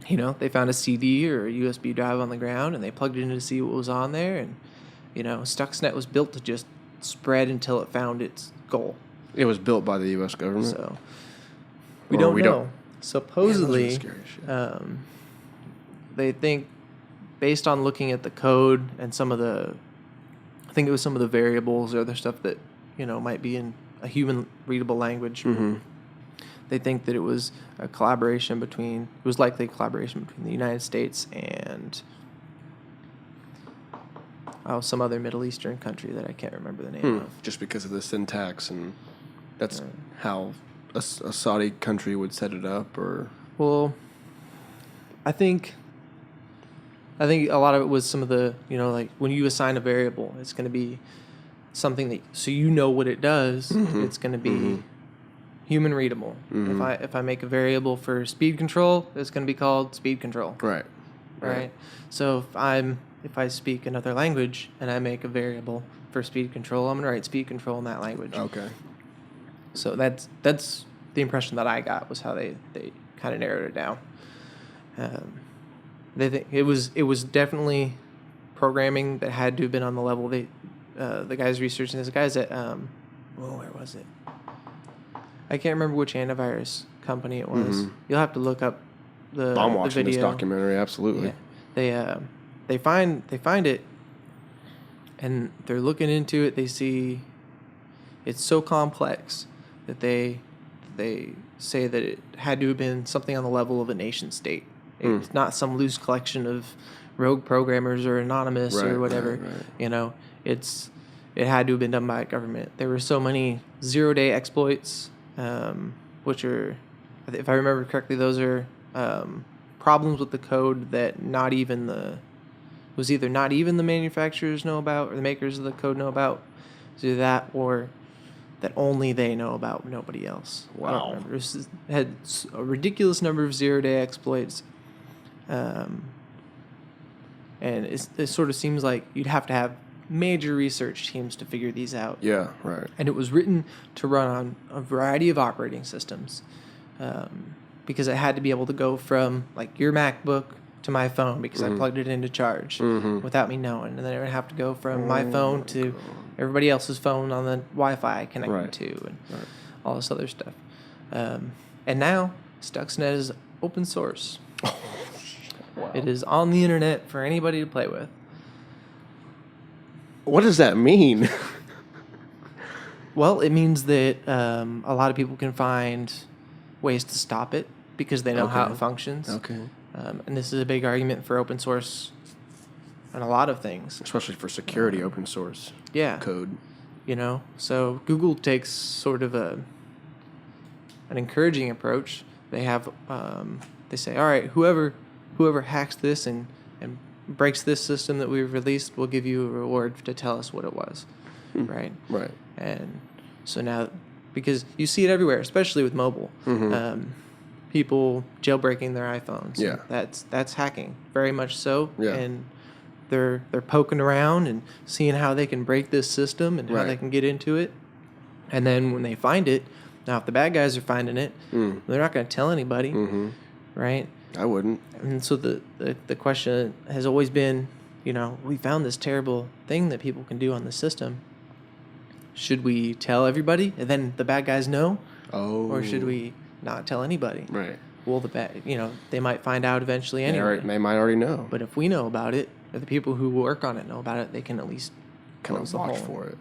They found a CD or a USB drive on the ground, and they plugged it in to see what was on there, and, Stuxnet was built to just spread until it found its goal. It was built by the U.S. government? So, we don't know. Supposedly, they think, based on looking at the code and some of the variables or other stuff that, might be in a human readable language, they think that it was likely a collaboration between the United States and some other Middle Eastern country that I can't remember the name of. Just because of the syntax, and that's how a Saudi country would set it up, or? Well, I think a lot of it was some of the, like when you assign a variable, it's going to be something that, so what it does, it's going to be human readable. If I make a variable for speed control, it's going to be called speed control. Right. So if I speak another language and I make a variable for speed control, I'm going to write speed control in that language. Okay. So that's the impression that I got, was how they kind of narrowed it down. They think it was definitely programming that had to have been on the level the guys researching this. The guys at where was it? I can't remember which antivirus company it was. You'll have to look up the I'm watching the video. This documentary, absolutely. Yeah. They find it, and they're looking into it. They see it's so complex that they say that it had to have been something on the level of a nation state. It's not some loose collection of rogue programmers or anonymous or whatever. Right. It had to have been done by a government. There were so many zero-day exploits, which are, if I remember correctly, those are problems with the code that either not even the manufacturers know about or the makers of the code know about. It's either that or that only they know about, nobody else. Wow. I don't remember. It had a ridiculous number of zero-day exploits. And it sort of seems like you'd have to have major research teams to figure these out. Yeah, right. And it was written to run on a variety of operating systems, because it had to be able to go from like your MacBook to my phone because I plugged it in to charge without me knowing. And then it would have to go from my phone to everybody else's phone on the Wi-Fi I connected to, and all this other stuff. And now Stuxnet is open source. Wow. It is on the internet for anybody to play with. What does that mean? Well, it means that a lot of people can find ways to stop it because they know how it functions. Okay. And this is a big argument for open source and a lot of things. Especially for security, open source code. So Google takes sort of an encouraging approach. They have they say, all right, whoever hacks this and breaks this system that we've released, we'll give you a reward to tell us what it was, right? Right. And so now, because you see it everywhere, especially with mobile, people jailbreaking their iPhones. Yeah. That's hacking, very much so. Yeah. And they're poking around and seeing how they can break this system and how they can get into it. And then when they find it, now if the bad guys are finding it, they're not going to tell anybody, right? I wouldn't. And so the question has always been, we found this terrible thing that people can do on the system. Should we tell everybody and then the bad guys know? Oh. Or should we not tell anybody? Right. Well, they might find out eventually anyway. They might already know. But if we know about it, or the people who work on it know about it, they can at least Kind close of the watch hole. for it.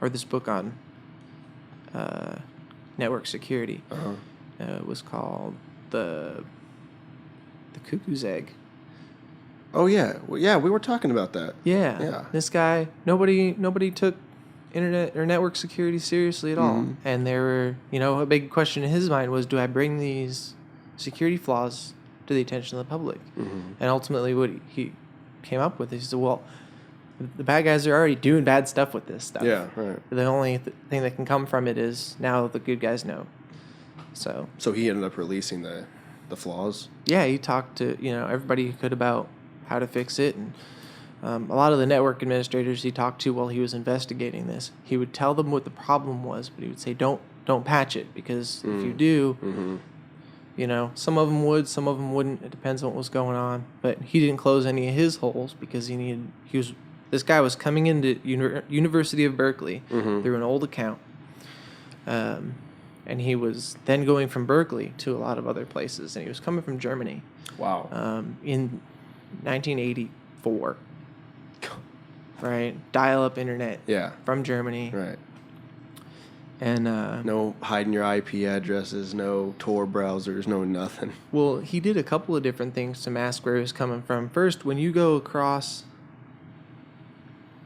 Or this book on network security was called the Cuckoo's Egg. Oh yeah, we were talking about that. Yeah. This guy, nobody took internet or network security seriously at all, and there were, a big question in his mind was, do I bring these security flaws to the attention of the public? And ultimately, what he came up with is, he said, well, the bad guys are already doing bad stuff with this stuff. Yeah, right. The only thing that can come from it is now the good guys know. So he ended up releasing the flaws. yeah, he talked to everybody he could about how to fix it, and a lot of the network administrators he talked to while he was investigating this, he would tell them what the problem was, but he would say, don't patch it, because if you do, some of them would, some of them wouldn't. It depends on what was going on. But he didn't close any of his holes because this guy was coming into University of Berkeley through an old account. And he was then going from Berkeley to a lot of other places, and he was coming from Germany. Wow. In 1984. Right? Dial-up internet. Yeah. From Germany. Right. And no hiding your IP addresses, no Tor browsers, no nothing. well, he did a couple of different things to mask where he was coming from. First, when you go across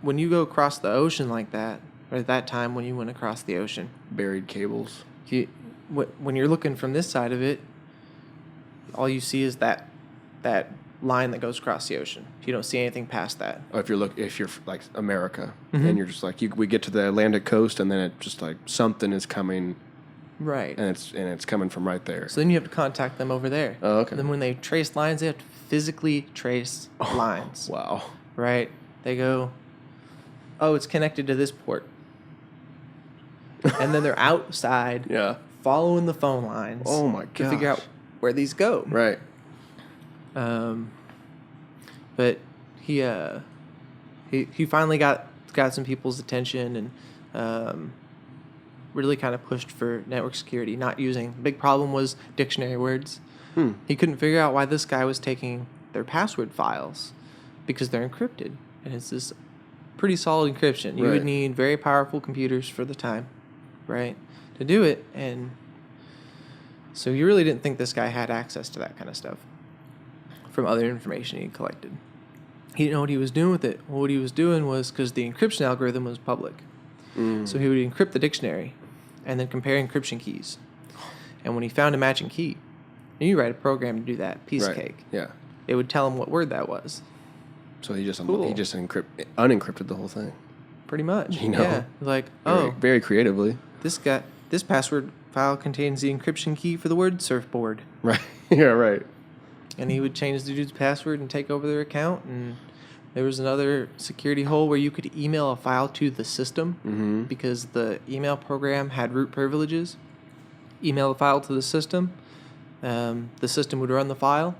the ocean like that, or at that time when you went across the ocean, Buried cables. when you're looking from this side of it, all you see is that line that goes across the ocean. You don't see anything past that. Or if you're like America, and you're just like we get to the Atlantic coast, and then it just like something is coming, right? And it's coming from right there. So then you have to contact them over there. Oh, okay. And then when they trace lines, they have to physically trace lines. Wow. Right? They go, oh, it's connected to this port. And then they're outside Yeah. following the phone lines. Oh my To figure gosh. out where these go. Right. But he finally got some people's attention and really kind of pushed for network security, not using. The big problem was dictionary words. He couldn't figure out why this guy was taking their password files because they're encrypted, and it's this pretty solid encryption. You would Right. need very powerful computers for the time, right, to do it, and so he really didn't think this guy had access to that kind of stuff from other information he collected. He didn't know what he was doing with it. Well, what he was doing was, because the encryption algorithm was public, so he would encrypt the dictionary and then compare encryption keys. And when he found a matching key, and you write a program to do that, piece of Right. cake. Yeah. It would tell him what word that was. So he just Cool. unencrypted the whole thing. Pretty much. You know. Yeah. Like, Very, very creatively. this password file contains the encryption key for the word surfboard. Right. Yeah. Right. And he would change the dude's password and take over their account. And there was another security hole where you could email a file to the system because the email program had root privileges. Email the file to the system would run the file,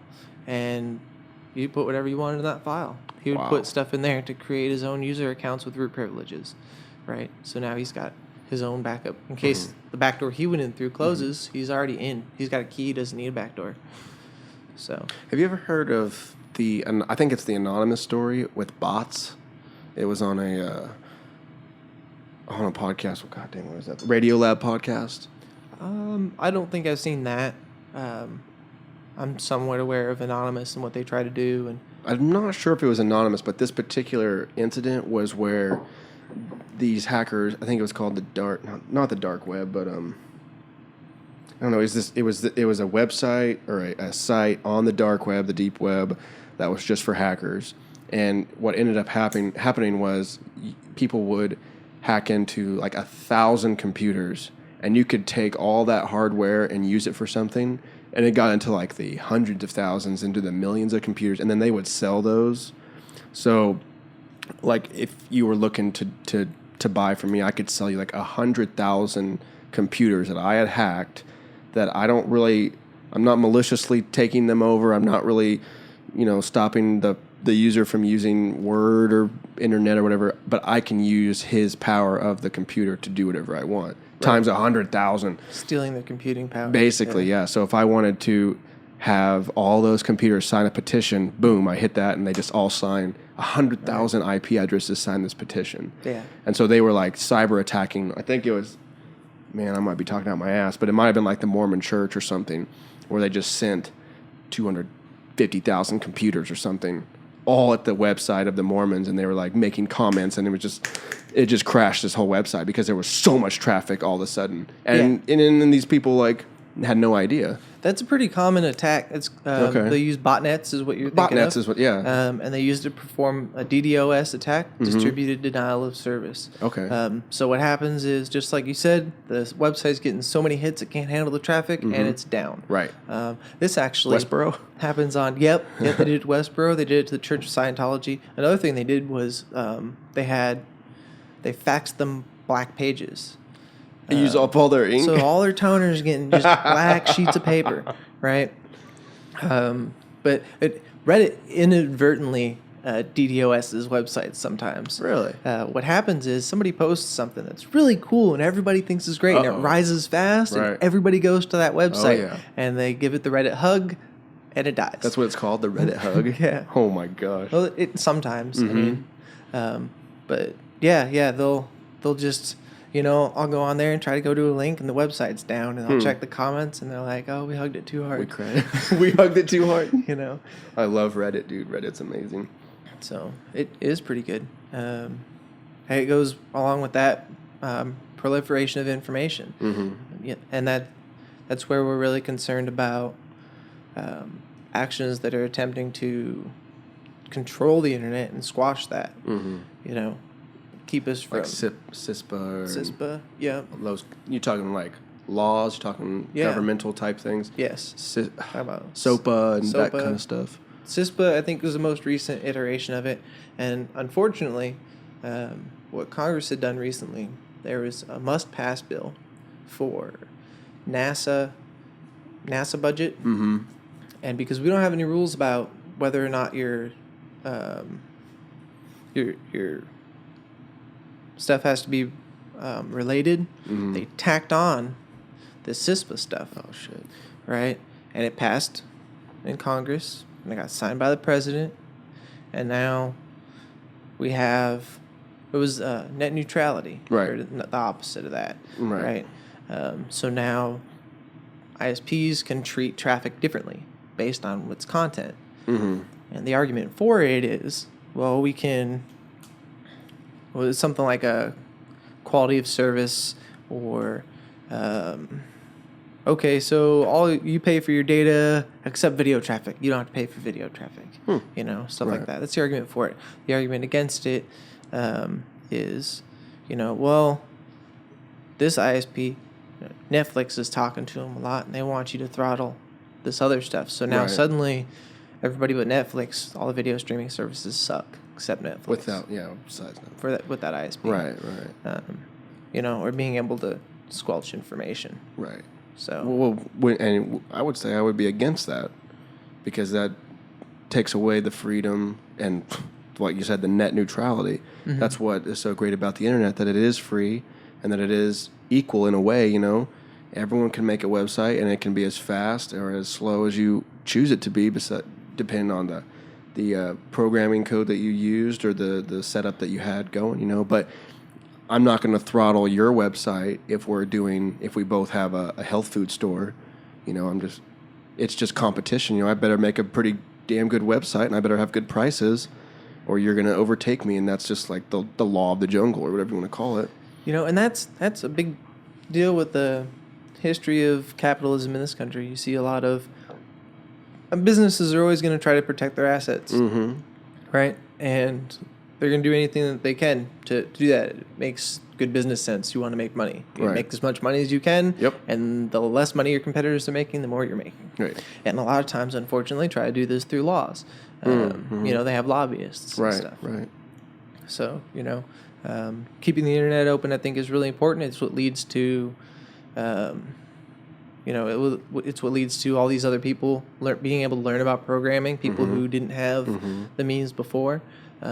and you put whatever you wanted in that file. He would put stuff in there to create his own user accounts with root privileges, right? So now he's got his own backup. In case the backdoor he went in through closes, he's already in. He's got a key, he doesn't need a backdoor. So, Have you ever heard of I think it's the anonymous story with bots? It was on a podcast. Well, God dang, what is that? Radio Lab podcast. I don't think I've seen that. I'm somewhat aware of Anonymous and what they try to do, and I'm not sure if it was anonymous, but this particular incident was where these hackers, I think it was called the dark, not the dark web, but I don't know. It was a website or a site on the dark web, the deep web, that was just for hackers. And what ended up happening was people would hack into like 1,000 computers, and you could take all that hardware and use it for something. And it got into like the hundreds of thousands, into the millions of computers, and then they would sell those. So, like, if you were looking to buy from me, I could sell you like 100,000 computers that I had hacked. That I'm not maliciously taking them over. I'm not really, stopping the user from using Word or internet or whatever. But I can use his power of the computer to do whatever I want. Right. Times 100,000. Stealing the computing power. Basically, yeah. So if I wanted to have all those computers sign a petition, boom, I hit that, and they just all sign 100,000 IP addresses sign this petition. Yeah. And so they were like cyber attacking. I think it was, man, I might be talking out my ass, but it might have been like the Mormon Church or something, where they just sent 250,000 computers or something, all at the website of the Mormons, and they were like making comments, and it just crashed this whole website because there was so much traffic all of a sudden, and these people like had no idea. That's a pretty common attack. It's okay. They use botnets, is what you're thinking of. Botnets is what, yeah. And they used to perform a DDoS attack, distributed denial of service. Okay. So what happens is, just like you said, the website's getting so many hits it can't handle the traffic, and it's down. Right. This actually Westboro happens on. Yep. They did it to Westboro. They did it to the Church of Scientology. Another thing they did was they faxed them black pages. They use up all their ink. So all their toners getting just black sheets of paper, right? But Reddit inadvertently DDoS's websites sometimes. Really? What happens is somebody posts something that's really cool and everybody thinks is great, and it rises fast, and everybody goes to that website, and they give it the Reddit hug, and it dies. That's what it's called, the Reddit hug? Yeah. Oh my gosh. Well, it sometimes. I mean, but yeah, they'll just... I'll go on there and try to go to a link, and the website's down, and I'll check the comments, and they're like, "Oh, we hugged it too hard." We cried. We hugged it too hard. I love Reddit, dude. Reddit's amazing. So it is pretty good. It goes along with that proliferation of information, and that's where we're really concerned about actions that are attempting to control the internet and squash that. Keep us from like CISPA. Yeah. Those, you talking like laws? You talking governmental type things? Yes. How about SOPA and that kind of stuff? CISPA, I think, was the most recent iteration of it, and unfortunately, what Congress had done recently, there was a must-pass bill for NASA budget, and because we don't have any rules about whether or not your stuff has to be related, they tacked on the CISPA stuff. Oh, shit. Right? And it passed in Congress, and it got signed by the president, and now we have, it was net neutrality. Right. Or the opposite of that. Right. So now ISPs can treat traffic differently based on its content. And the argument for it is, well, we can... Well, it's something like a quality of service, or okay, so all you pay for your data except video traffic. You don't have to pay for video traffic. Stuff like that. That's the argument for it. The argument against it is, well, this ISP, Netflix is talking to them a lot, and they want you to throttle this other stuff. So now suddenly, everybody but Netflix, all the video streaming services suck. Except Netflix. Besides Netflix. With that ISP. Right. Or being able to squelch information. Right. So. And I would say I would be against that, because that takes away the freedom and, like you said, the net neutrality. That's what is so great about the internet, that it is free and that it is equal in a way. Everyone can make a website, and it can be as fast or as slow as you choose it to be, depending on the programming code that you used or the setup that you had going, but I'm not going to throttle your website if we both have a health food store, it's just competition. I better make a pretty damn good website, and I better have good prices, or you're going to overtake me, and that's just like the law of the jungle or whatever you want to call it. You know, and that's a big deal with the history of capitalism in this country. You see a lot of businesses are always going to try to protect their assets, right? And they're going to do anything that they can to do that. It makes good business sense. You want to make money. You make as much money as you can, and the less money your competitors are making, the more you're making. Right. And a lot of times, unfortunately, try to do this through laws. You know, they have lobbyists and stuff. Right. So, you know, keeping the internet open, I think, is really important. It's what leads to, you know, it's what leads to all these other people being able to learn about programming, people who didn't have the means before. You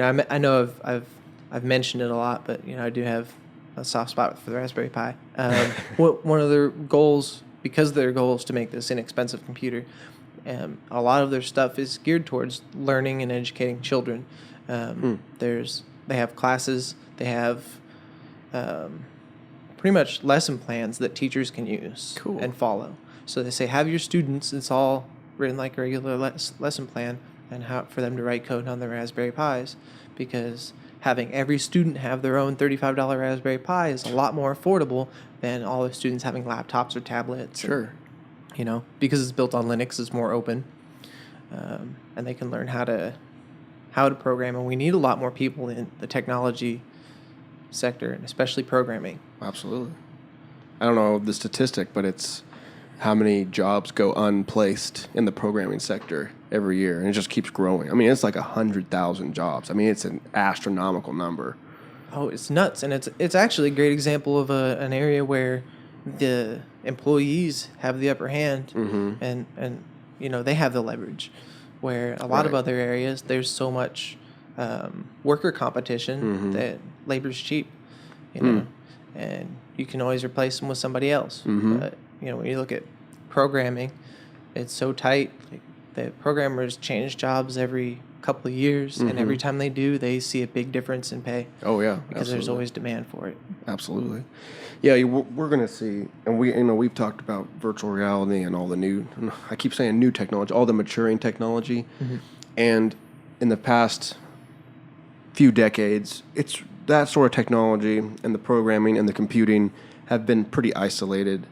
know, I know I've mentioned it a lot, but, you know, I do have a soft spot for the Raspberry Pi. One of their goals, because of their goals to make this inexpensive computer, a lot of their stuff is geared towards learning and educating children. They have classes, they have pretty much lesson plans that teachers can use and follow. So they say, have your students, it's all written like a regular lesson plan, and how for them to write code on their Raspberry Pis, because having every student have their own $35 Raspberry Pi is a lot more affordable than all the students having laptops or tablets. Sure. And, you know, because it's built on Linux, it's more open, and they can learn how to program. And we need a lot more people in the technology sector, and especially programming. Absolutely. I don't know the statistic, but it's how many jobs go unplaced in the programming sector every year, and it just keeps growing. I mean, it's like 100,000 jobs. I mean, it's an astronomical number. Oh, it's nuts, and it's actually a great example of an area where the employees have the upper hand, and you know, they have the leverage. Where a lot of other areas, there's so much worker competition that labor's cheap, you know, and you can always replace them with somebody else. But, you know, when you look at programming, it's so tight. Like, the programmers change jobs every couple of years, and every time they do, they see a big difference in pay. Oh yeah, because there's always demand for it. Absolutely. Yeah, we're going to see, and we've talked about virtual reality and all the new, I keep saying new technology, all the maturing technology, and in the past few decades, it's that sort of technology and the programming and the computing have been pretty isolated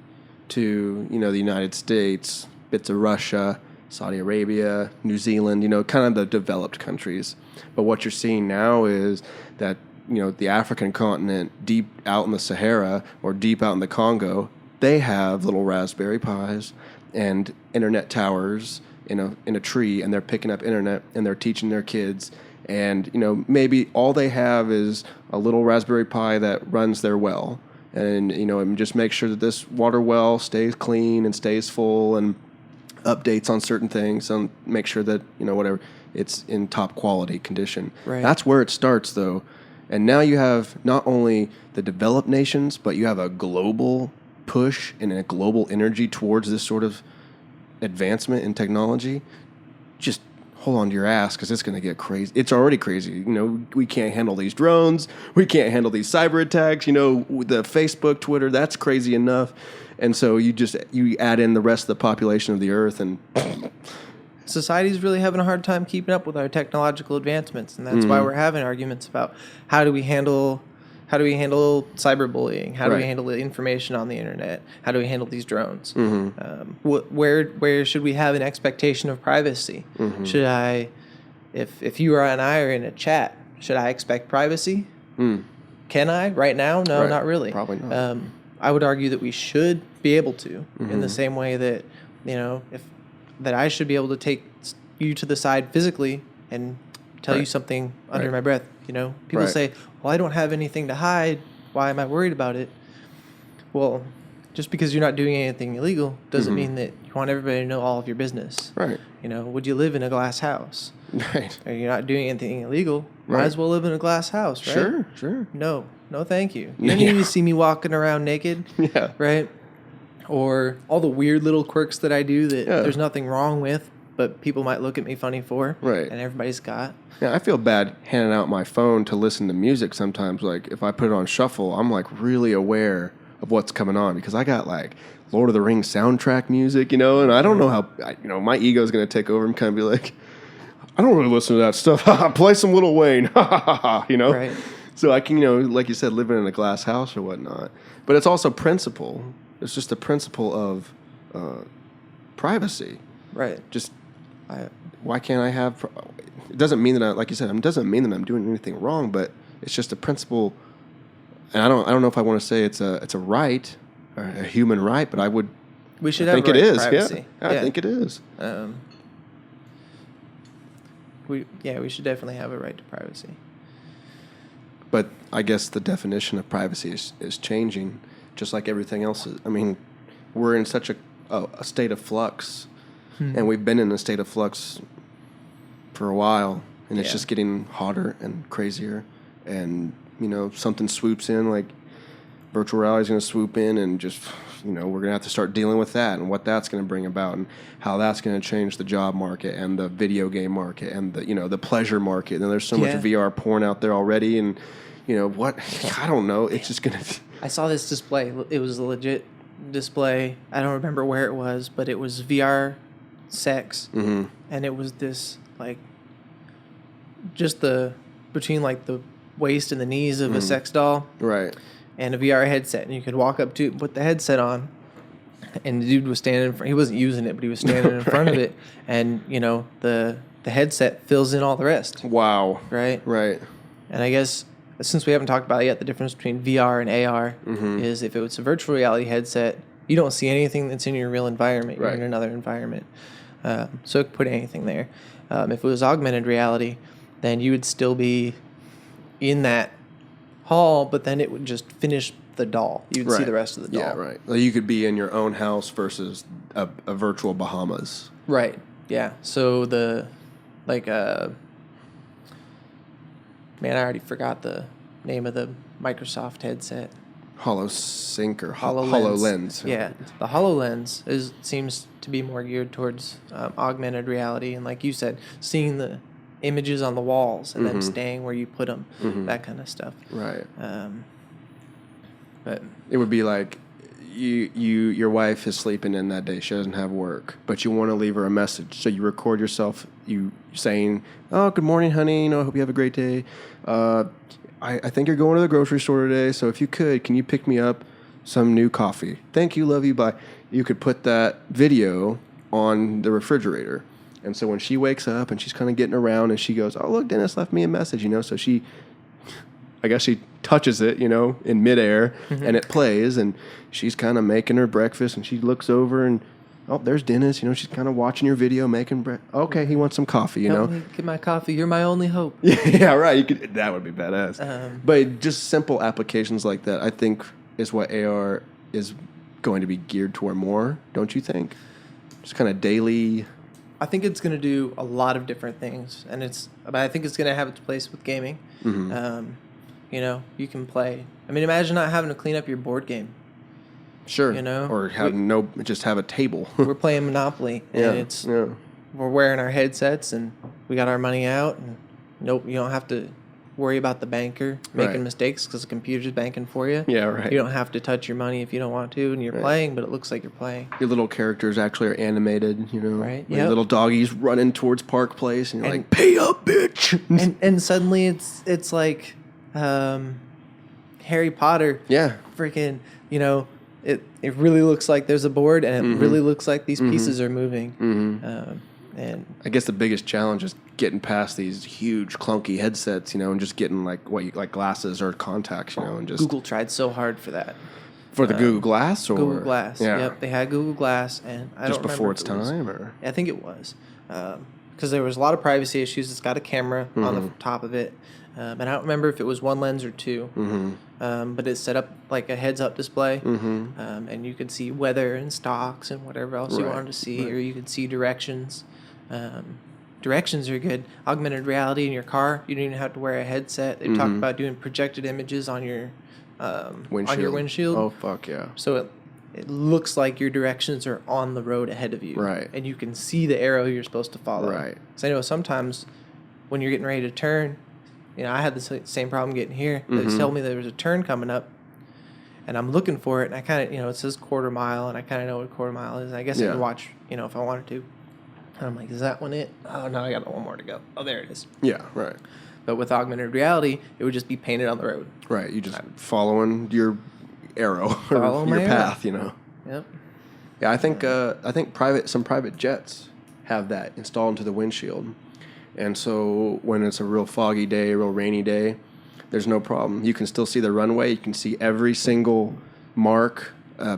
to, you know, the United States, bits of Russia, Saudi Arabia, New Zealand, you know, kind of the developed countries. But what you're seeing now is that, you know, the African continent, deep out in the Sahara or deep out in the Congo, they have little Raspberry Pis and internet towers in a tree, and they're picking up internet and they're teaching their kids. And, you know, maybe all they have is a little Raspberry Pi that runs their well, and, you know, and just make sure that this water well stays clean and stays full, and updates on certain things, and make sure that, you know, whatever, it's in top quality condition. Right. That's where it starts, though. And now you have not only the developed nations, but you have a global push and a global energy towards this sort of advancement in technology. Just hold on to your ass, because it's going to get crazy. It's already crazy. You know, we can't handle these drones. We can't handle these cyber attacks. You know, the Facebook, Twitter, that's crazy enough. And so you add in the rest of the population of the earth, and society's really having a hard time keeping up with our technological advancements, and that's why we're having arguments about how do we handle cyberbullying, how do we handle the information on the internet, how do we handle these drones, where should we have an expectation of privacy? Should I, if you and I are in a chat, should I expect privacy? Can I right now? No, not really. Probably not. I would argue that we should be able to, in the same way that, you know, that I should be able to take you to the side physically and tell you something under my breath. You know, people say, well, I don't have anything to hide. Why am I worried about it? Well, just because you're not doing anything illegal doesn't mean that you want everybody to know all of your business. Right. You know, would you live in a glass house? Right. Or you're not doing anything illegal. Might as well live in a glass house, right? Sure. No, thank you. You don't need to see me walking around naked. Right? Or all the weird little quirks that I do that there's nothing wrong with, but people might look at me funny for. Right. And everybody's got. Yeah, I feel bad handing out my phone to listen to music sometimes. Like, if I put it on shuffle, I'm, like, really aware of what's coming on, because I got, like, Lord of the Rings soundtrack music, you know, and I don't know how, you know, my ego's going to take over and kind of be like, I don't really listen to that stuff. Play some Lil Wayne. You know? Right. So I can, like you said, living in a glass house or whatnot. But it's also principle. It's just the principle of privacy. Right. Why can't I have... It doesn't mean that, like you said, it doesn't mean that I'm doing anything wrong, but it's just a principle. And I don't know if I want to say it's a right, or a human right, but I would... We should I have think a right it to is. privacy. Yeah, I think it is. We should definitely have a right to privacy. But I guess the definition of privacy is changing, just like everything else. I mean, we're in such a state of flux, and we've been in a state of flux for a while, and it's just getting hotter and crazier. And something swoops in, like virtual reality is going to swoop in, and just we're going to have to start dealing with that and what that's going to bring about, and how that's going to change the job market and the video game market and the pleasure market. And there's so much VR porn out there already, and what I don't know. It's just going to. I saw this display. It was a legit display. I don't remember where it was, but it was VR sex, and it was this like just between like the waist and the knees of a sex doll, right? And a VR headset, and you could walk up to it, put the headset on, and the dude was standing in front. He wasn't using it, but he was standing in front of it, and the headset fills in all the rest. Wow. Right. And I guess since we haven't talked about it yet, the difference between VR and AR is if it's a virtual reality headset, you don't see anything that's in your real environment. You're in another environment, so it could put anything there. If it was augmented reality, then you would still be in that hall, but then it would just finish the doll. You'd see the rest of the doll. Yeah, right. Well, you could be in your own house versus a virtual Bahamas. Right. Yeah. So man, I already forgot the name of the Microsoft headset. HoloSync or HoloLens. HoloLens. Yeah. The HoloLens seems to be more geared towards augmented reality, and like you said, seeing the images on the walls and them staying where you put them, that kind of stuff. Right. But it would be like your wife is sleeping in that day. She doesn't have work, but you want to leave her a message. So you record yourself, you saying, "Oh, good morning, honey. I hope you have a great day. I think you're going to the grocery store today. So if you could, can you pick me up some new coffee? Thank you, love you, bye." You could put that video on the refrigerator. And so when she wakes up and she's kind of getting around and she goes, "Oh, look, Dennis left me a message," so she touches it, in midair, and it plays, and she's kind of making her breakfast, and she looks over and, "Oh, there's Dennis," she's kind of watching your video, making breakfast. Okay, he wants some coffee, Help me get my coffee. You're my only hope. Yeah, right. That would be badass. But just simple applications like that, I think, is what AR is going to be geared toward more, don't you think? Just kind of daily... I think it's going to do a lot of different things, but I think it's going to have its place with gaming. You can play. I mean, imagine not having to clean up your board game. Sure. Or just have a table. We're playing Monopoly, and we're wearing our headsets, and we got our money out, and nope, you don't have to worry about the banker making mistakes because the computer's banking for you. Yeah, right. You don't have to touch your money if you don't want to, and you're playing, but it looks like you're playing. Your little characters actually are animated, Right. Like little doggies running towards Park Place, and you're like, "Pay up, bitch!" and suddenly it's like Harry Potter. Yeah. Freaking, it really looks like there's a board, and it really looks like these pieces are moving. And I guess the biggest challenge is getting past these huge clunky headsets, and just getting like glasses or contacts, and just Google tried so hard for that. For the Google Glass, or Google Glass. Yeah. Yep, they had Google Glass, and I just don't before remember its if it was- time, or I think it was, because there was a lot of privacy issues. It's got a camera on the top of it, and I don't remember if it was one lens or two. But it's set up like a heads-up display, and you could see weather and stocks and whatever else you wanted to see, or you could see directions. Directions are good. Augmented reality in your car, you don't even have to wear a headset. They talked about doing projected images on your windshield. Oh, fuck yeah. So it looks like your directions are on the road ahead of you. Right. And you can see the arrow you're supposed to follow. Right. So I know sometimes when you're getting ready to turn, I had the same problem getting here. They tell me there was a turn coming up, and I'm looking for it, and I kind of, it says quarter mile, and I kind of know what a quarter mile is. And I guess I can watch, if I wanted to. And I'm like, is that one it? Oh, no, I got one more to go. Oh, there it is. Yeah, right. But with augmented reality, it would just be painted on the road. Right. You just following your arrow Follow or my your arrow. path, you know. Yep. Yeah, I think some private jets have that installed into the windshield. And so when it's a real foggy day, a real rainy day, there's no problem. You can still see the runway. You can see every single mark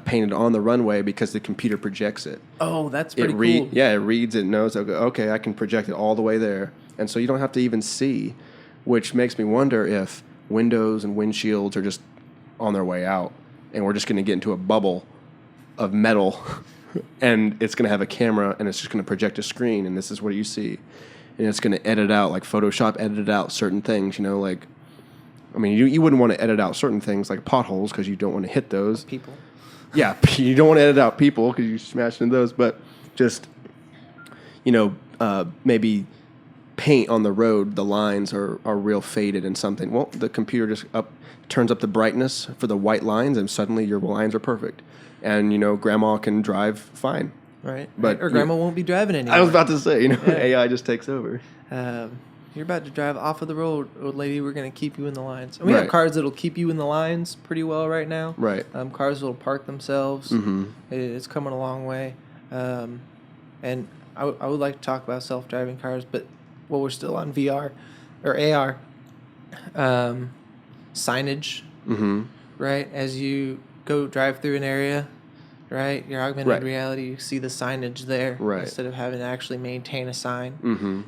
painted on the runway because the computer projects it. Oh, that's pretty cool. Yeah, it reads it, knows, okay, I can project it all the way there. And so you don't have to even see, which makes me wonder if windows and windshields are just on their way out and we're just going to get into a bubble of metal and it's going to have a camera and it's just going to project a screen and this is what you see. And it's going to edit out, like Photoshop edited out certain things, you know, like, I mean, you wouldn't want to edit out certain things like potholes because you don't want to hit those. People. Yeah, you don't want to edit out people because you smashed into those, but just, you know, maybe paint on the road, the lines are real faded and something. Well, the computer just turns up the brightness for the white lines and suddenly your lines are perfect. And, you know, grandma can drive fine. Right. But or grandma won't be driving anymore. I was about to say, you know, Yeah. AI just takes over. You're about to drive off of the road, old lady. We're going to keep you in the lines. And we have Right. cars that'll keep you in the lines pretty well right now. Right. Cars will park themselves. Mm-hmm. It's coming a long way. And I would like to talk about self-driving cars, but while we're still on VR or AR, signage, Mm-hmm. right? As you go drive through an area, right? Your augmented Right. reality, you see the signage there Right. instead of having to actually maintain a sign. Mm-hmm.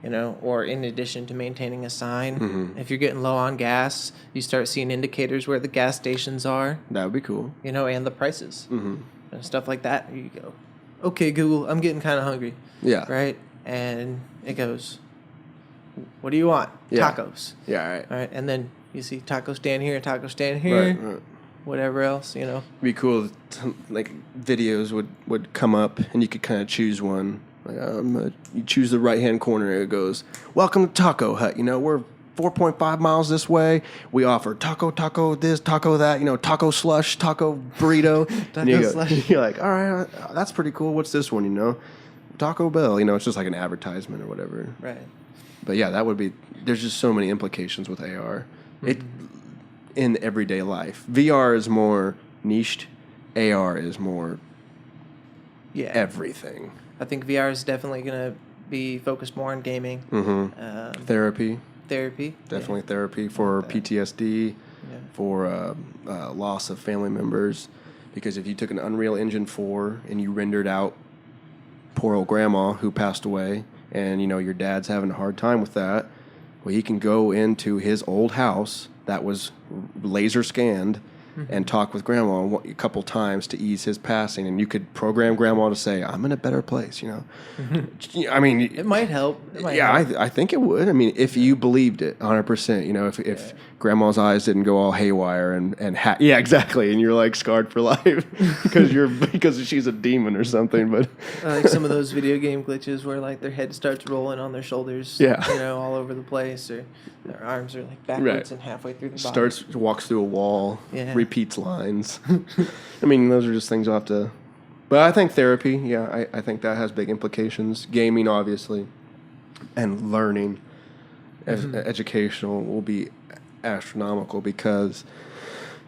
You know, or in addition to maintaining a sign, Mhm. if you're getting low on gas, you start seeing indicators where the gas stations are, That would be cool. you know, and the prices Mm-hmm. and stuff like that. You go, okay, Google, I'm getting kind of hungry, Yeah. right? And it goes, what do you want? Yeah. Tacos. Yeah, all right. All right, and then you see taco stand here, taco stand here, Right. whatever else, you know. It'd be cool if, like, videos would come up and you could kind of choose one. Like, you choose the right-hand corner and it goes, welcome to Taco Hut. You know, we're 4.5 miles this way. We offer taco this, taco that, you know, taco slush, taco burrito. And you go- slush. You're like, all right, that's pretty cool. What's this one, you know? Taco Bell. You know, it's just like an advertisement or whatever. Right. But yeah, that would be, there's just so many implications with AR. It in everyday life. VR is more niched. AR is more Yeah. everything. I think VR is definitely going to be focused more on gaming, Mm-hmm. Therapy, therapy. definitely therapy for PTSD, Yeah. for loss of family members. Because if you took an Unreal Engine 4 and you rendered out poor old grandma who passed away, and you know your dad's having a hard time with that, well, he can go into his old house that was laser scanned and talk with grandma a couple times to ease his passing, and you could program grandma to say, "I'm in a better place," you know. I mean, It might help. It might yeah, help. I think it would. I mean, if you believed it 100%, you know, if grandma's eyes didn't go all haywire yeah, exactly, and you're like scarred for life because she's a demon or something. But Like some of those video game glitches where like their head starts rolling on their shoulders, Yeah. you know, all over the place, or their arms are like backwards Right. and halfway through the body. walks through a wall, Yeah. repeats lines. I mean, those are just things you'll have to. But I think therapy, yeah, I think that has big implications. Gaming, obviously, and learning, educational will be astronomical because,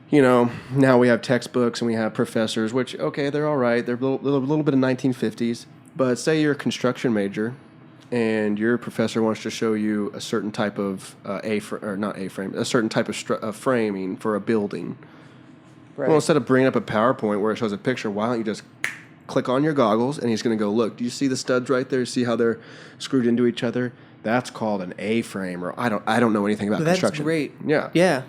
you know, now we have textbooks and we have professors, which, okay, they're all right. They're a little bit of 1950s. But say you're a construction major and your professor wants to show you a certain type of a certain type of framing for a building. Right. Well, instead of bringing up a PowerPoint where it shows a picture, why don't you just click on your goggles and he's going to go, look, do you see the studs right there? See how they're screwed into each other? That's called an A-frame, or I don't know anything about But that's construction. great. Yeah. Yeah,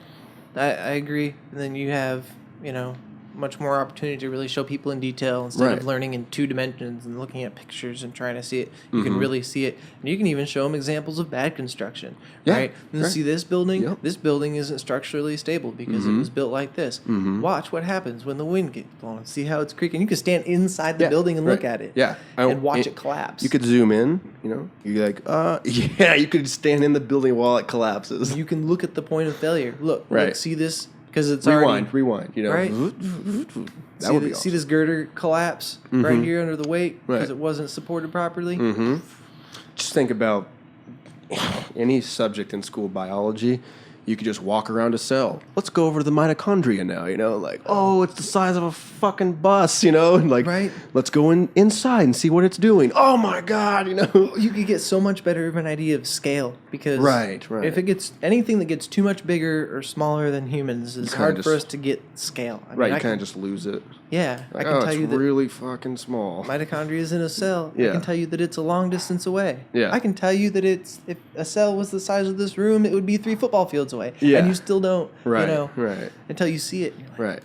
I agree. And then you have, you know, much more opportunity to really show people in detail instead Right. of learning in 2 dimensions and looking at pictures and trying to see it. You can really see it. And you can even show them examples of bad construction, Yeah, right? And right. see this building? Yep. This building isn't structurally stable because it was built like this. Watch what happens when the wind gets blowing. See how it's creaking. You can stand inside the Yeah, building and look right. at it. Yeah. And watch it collapse. You could zoom in, you know. You're like, yeah, you could stand in the building while it collapses. You can look at the point of failure. Look, Right. see this because it's already... Rewind, you know. Right? That would be awesome. See this girder collapse right here under the weight because it wasn't supported properly? Mm-hmm. Just think about any subject in school, biology. You could just walk around a cell. Let's go over to the mitochondria now, you know? Like, oh, it's the size of a fucking bus, you know? And like, let's go inside and see what it's doing. Oh, my God, you know? You could get so much better of an idea of scale because right. if it gets anything that gets too much bigger or smaller than humans, it's hard for us to get scale. I mean, you kind of just lose it. Yeah. Like, I can tell you that really fucking small. Mitochondria is in a cell. Yeah. I can tell you that it's a long distance away. Yeah. I can tell you that if a cell was the size of this room, it would be 3 football fields away. Yeah. And you still don't, until you see it. Right.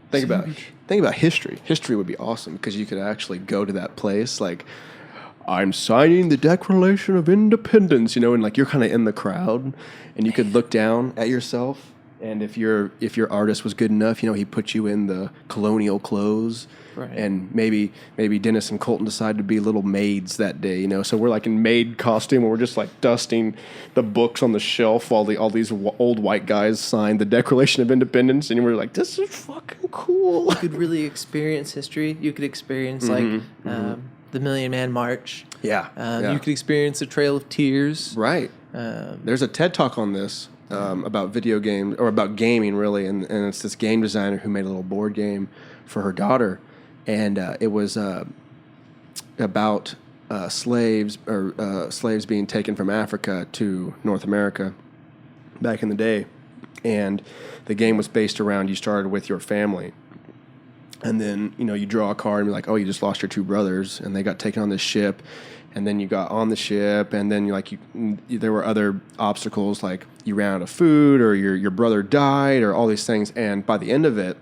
Think about history. History would be awesome because you could actually go to that place like, I'm signing the Declaration of Independence, you know, and like you're kind of in the crowd and you could look down at yourself. And if your artist was good enough, you know, he put you in the colonial clothes. Right. And maybe Dennis and Colton decided to be little maids that day, you know. So we're like in maid costume and we're just like dusting the books on the shelf while all these old white guys signed the Declaration of Independence. And we're like, this is fucking cool. You could really experience history. You could experience the Million Man March. Yeah. You could experience a Trail of Tears. Right. There's a TED Talk on this. About video games, or about gaming, really, and it's this game designer who made a little board game for her daughter, and it was about slaves being taken from Africa to North America back in the day, and the game was based around you started with your family, and then you draw a card and be like, oh, you just lost your 2 brothers, and they got taken on this ship. And then you got on the ship, and then there were other obstacles, like you ran out of food, or your brother died, or all these things. And by the end of it,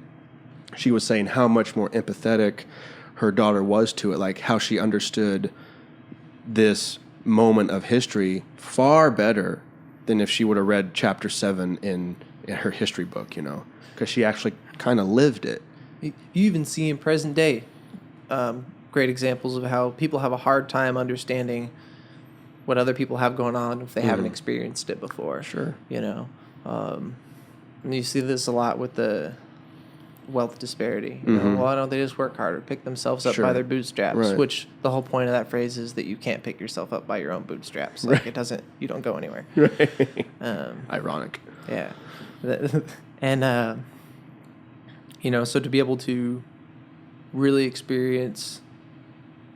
she was saying how much more empathetic her daughter was to it, like how she understood this moment of history far better than if she would have read chapter 7 in her history book, because she actually kind of lived it. You even see in present day great examples of how people have a hard time understanding what other people have going on if they haven't experienced it before. Sure. And you see this a lot with the wealth disparity. Why don't they just work harder, pick themselves up by their bootstraps? Right. Which the whole point of that phrase is that you can't pick yourself up by your own bootstraps. Like you don't go anywhere. Right. Ironic. Yeah. And so to be able to really experience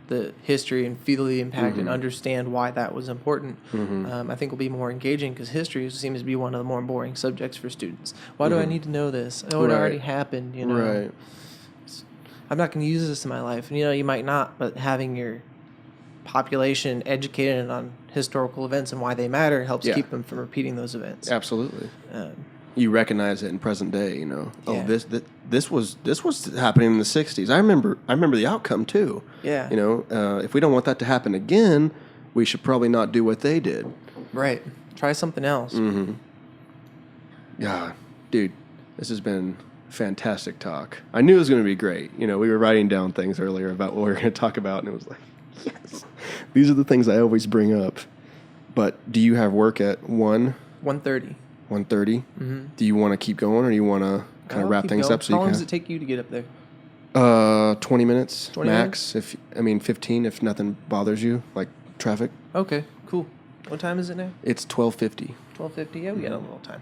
the history and feel the impact and understand why that was important, I think will be more engaging, because history seems to be one of the more boring subjects for students. Why do I need to know this? Oh, it already happened, Right. I'm not going to use this in my life. And, you might not, but having your population educated on historical events and why they matter helps keep them from repeating those events. Absolutely. You recognize it in present day, Yeah. Oh, this was happening in the 60s. I remember the outcome too. Yeah. If we don't want that to happen again, we should probably not do what they did. Right. Try something else. Yeah, dude, this has been fantastic talk. I knew it was going to be great. We were writing down things earlier about what we were going to talk about, and it was like, yes, these are the things I always bring up. But do you have work at 1:30? 1:30? Mm-hmm. Do you want to keep going, or do you want to kind of wrap things up? How long does it take you to get up there? 20 minutes 20 max. Minutes? 15 if nothing bothers you, like traffic. Okay, cool. What time is it now? It's 12:50. 12:50. Yeah, we got a little time.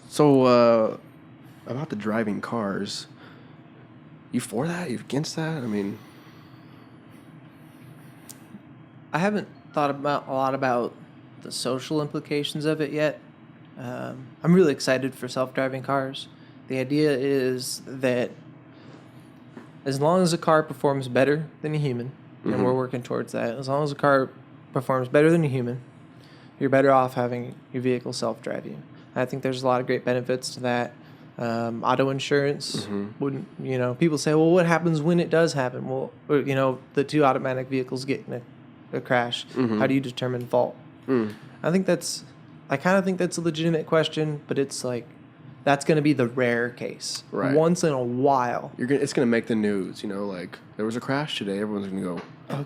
So, about the driving cars, you for that? You against that? I haven't thought a lot about the social implications of it yet. I'm really excited for self-driving cars. The idea is that as long as a car performs better than a human, and we're working towards that, as long as a car performs better than a human, you're better off having your vehicle self-drive you. I think there's a lot of great benefits to that. Auto insurance wouldn't, people say, well, what happens when it does happen? Well, the 2 automatic vehicles get in a crash. How do you determine fault? I kind of think that's a legitimate question, but it's like, that's going to be the rare case. Right. Once in a while. It's going to make the news, like, there was a crash today. Everyone's going to go,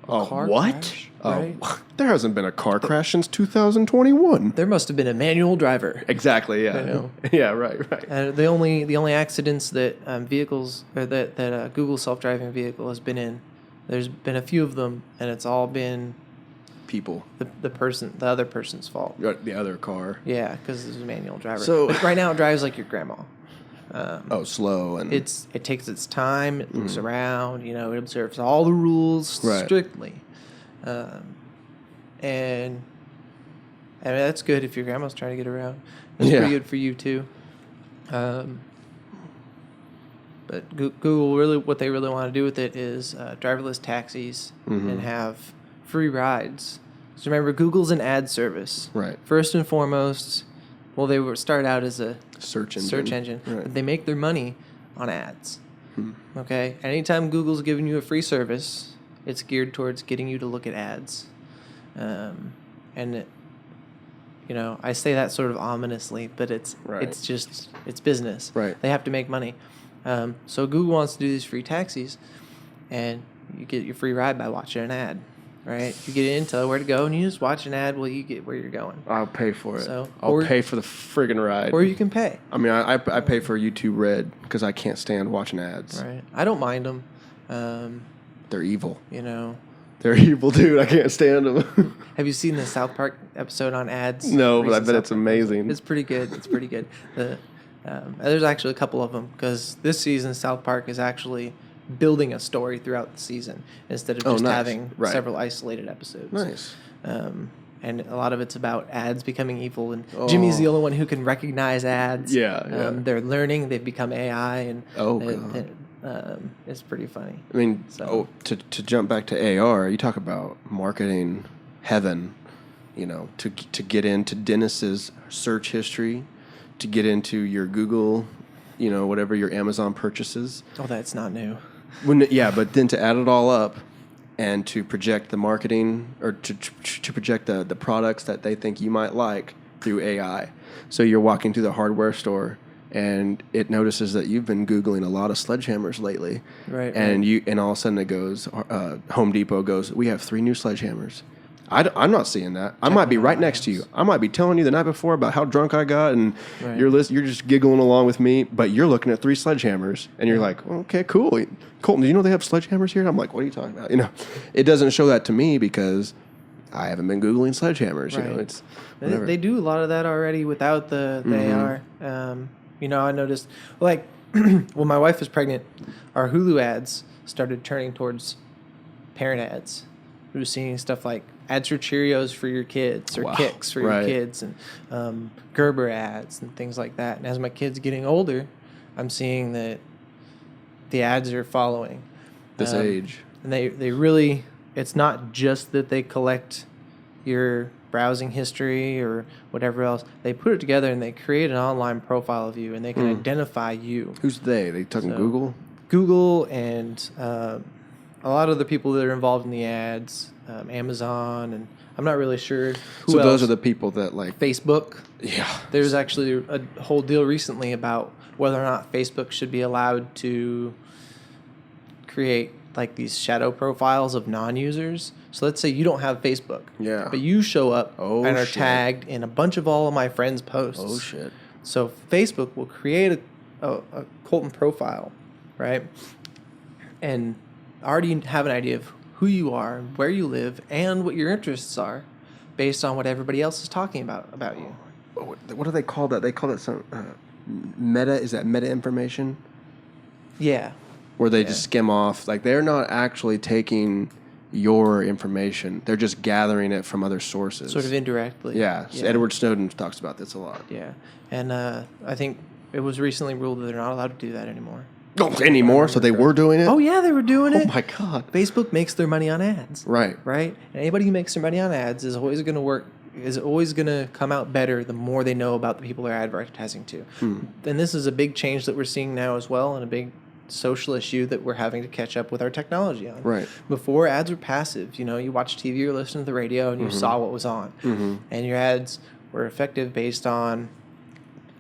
car what? crash, right? There hasn't been a car crash since 2021. There must have been a manual driver. Exactly. Yeah. I know. Yeah. Right. The only accidents that vehicles or that Google self-driving vehicle has been in, there's been a few of them, and it's all been People. the other person's fault. The other car. Yeah, because it's a manual driver. So- but right now it drives like your grandma. Slow and It takes its time. It looks around. It observes all the rules Right. strictly, and I mean, that's good if your grandma's trying to get around. That's Yeah. pretty good for you too. But Google really, what they really want to do with it is driverless taxis and have free rides. So remember, Google's an ad service. Right. First and foremost, well, they were start out as a search engine. Right. but they make their money on ads. Okay? Anytime Google's giving you a free service, it's geared towards getting you to look at ads. I say that sort of ominously, but it's business. Right. They have to make money. So Google wants to do these free taxis, and you get your free ride by watching an ad, right? You get in, tell where to go, and you just watch an ad while you get where you're going. I'll pay for it. So, I'll pay for the friggin' ride. Or you can pay. I mean, I pay for YouTube Red because I can't stand watching ads. Right. I don't mind them. They're evil. They're evil, dude. I can't stand them. Have you seen the South Park episode on ads? No, but I Recent bet South it's Park amazing. episode? It's pretty good. It's pretty good. There's actually a couple of them because this season South Park is actually building a story throughout the season instead of just nice. having Right. several isolated episodes. Nice. And a lot of it's about ads becoming evil, and Jimmy's the only one who can recognize ads. Yeah. They're learning; they've become AI, and God. it's pretty funny. I mean, So- to jump back to AR, you talk about marketing heaven, to get into Dennis's search history, to get into your Google, whatever your Amazon purchases. Oh, that's not new. But then to add it all up and to project the marketing or to project the products that they think you might like through AI. So you're walking through the hardware store and it notices that you've been Googling a lot of sledgehammers lately. Right. And all of a sudden it goes, Home Depot goes, we have 3 new sledgehammers. I'm not seeing that. I might be right next to you. I might be telling you the night before about how drunk I got, and Right. you're just giggling along with me, but you're looking at 3 sledgehammers, and you're like, okay, cool. Colton, do you know they have sledgehammers here? And I'm like, what are you talking about? It doesn't show that to me because I haven't been Googling sledgehammers. Right. It's whatever. They do a lot of that already without the AR. I noticed, when my wife was pregnant, our Hulu ads started turning towards parent ads. We were seeing stuff like ads for Cheerios for your kids or Wow. Kicks for Right. your kids and Gerber ads and things like that. And as my kids getting older, I'm seeing that the ads are following. This age. And they really, it's not just that they collect your browsing history or whatever else. They put it together and they create an online profile of you, and they can identify you. Who's they? They talking Google? Google and a lot of the people that are involved in the ads, Amazon, and I'm not really sure who So else. those are the people that Facebook. yeah. There's actually a whole deal recently about whether or not Facebook should be allowed to create these shadow profiles of non-users. So let's say you don't have Facebook. Yeah. But you show up Oh, and are shit. tagged in a bunch of all of my friends' posts. Oh, shit. So Facebook will create a Colton profile, right? And already have an idea of who you are, where you live, and what your interests are based on what everybody else is talking about you. What do they call that? They call it some meta. Is that meta information? Yeah. Where they just skim off. They're not actually taking your information. They're just gathering it from other sources. Sort of indirectly. Yeah. Edward Snowden talks about this a lot. Yeah. And I think it was recently ruled that they're not allowed to do that anymore. Oh, anymore? So they were doing it? Oh, yeah, they were doing it. Oh, my God. Facebook makes their money on ads. Right. Right? And anybody who makes their money on ads is always going to come out better the more they know about the people they're advertising to. And this is a big change that we're seeing now as well, and a big social issue that we're having to catch up with our technology on. Right. Before, ads were passive. You watch TV or listen to the radio and you saw what was on. And your ads were effective based on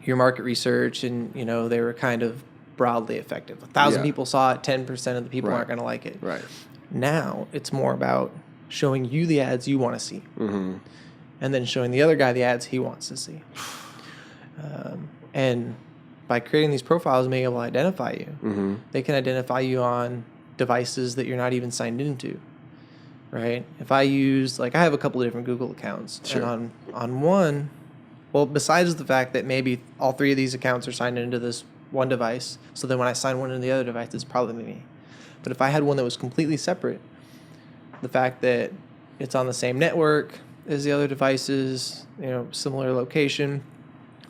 your market research, and they were kind of broadly effective. 1,000 people saw it, 10% of the people aren't going to like it. Right. Now it's more about showing you the ads you want to see, Mm-hmm. and then showing the other guy the ads he wants to see. And by creating these profiles and being able to identify you, Mm-hmm. they can identify you on devices that you're not even signed into, right? If I use, like, I have a couple of different Google accounts, Sure. and on one, well, besides the fact that maybe all three of these accounts are signed into this one device, so then when I sign one into the other device, it's probably me. But if I had one that was completely separate, the fact that it's on the same network as the other devices, similar location,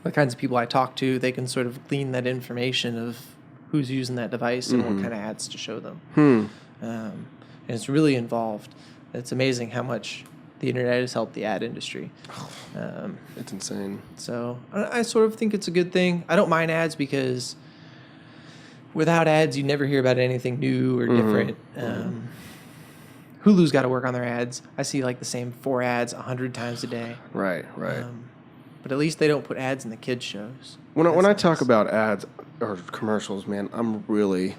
the kinds of people I talk to, they can sort of glean that information of who's using that device and what kind of ads to show them. And it's really involved. It's amazing how much the internet has helped the ad industry. It's insane. So I sort of think it's a good thing. I don't mind ads because without ads, you never hear about anything new or different. Hulu's got to work on their ads. I see like the same 4 ads 100 times a day. Right. But at least they don't put ads in the kids' shows. When I talk about ads or commercials, man, I'm really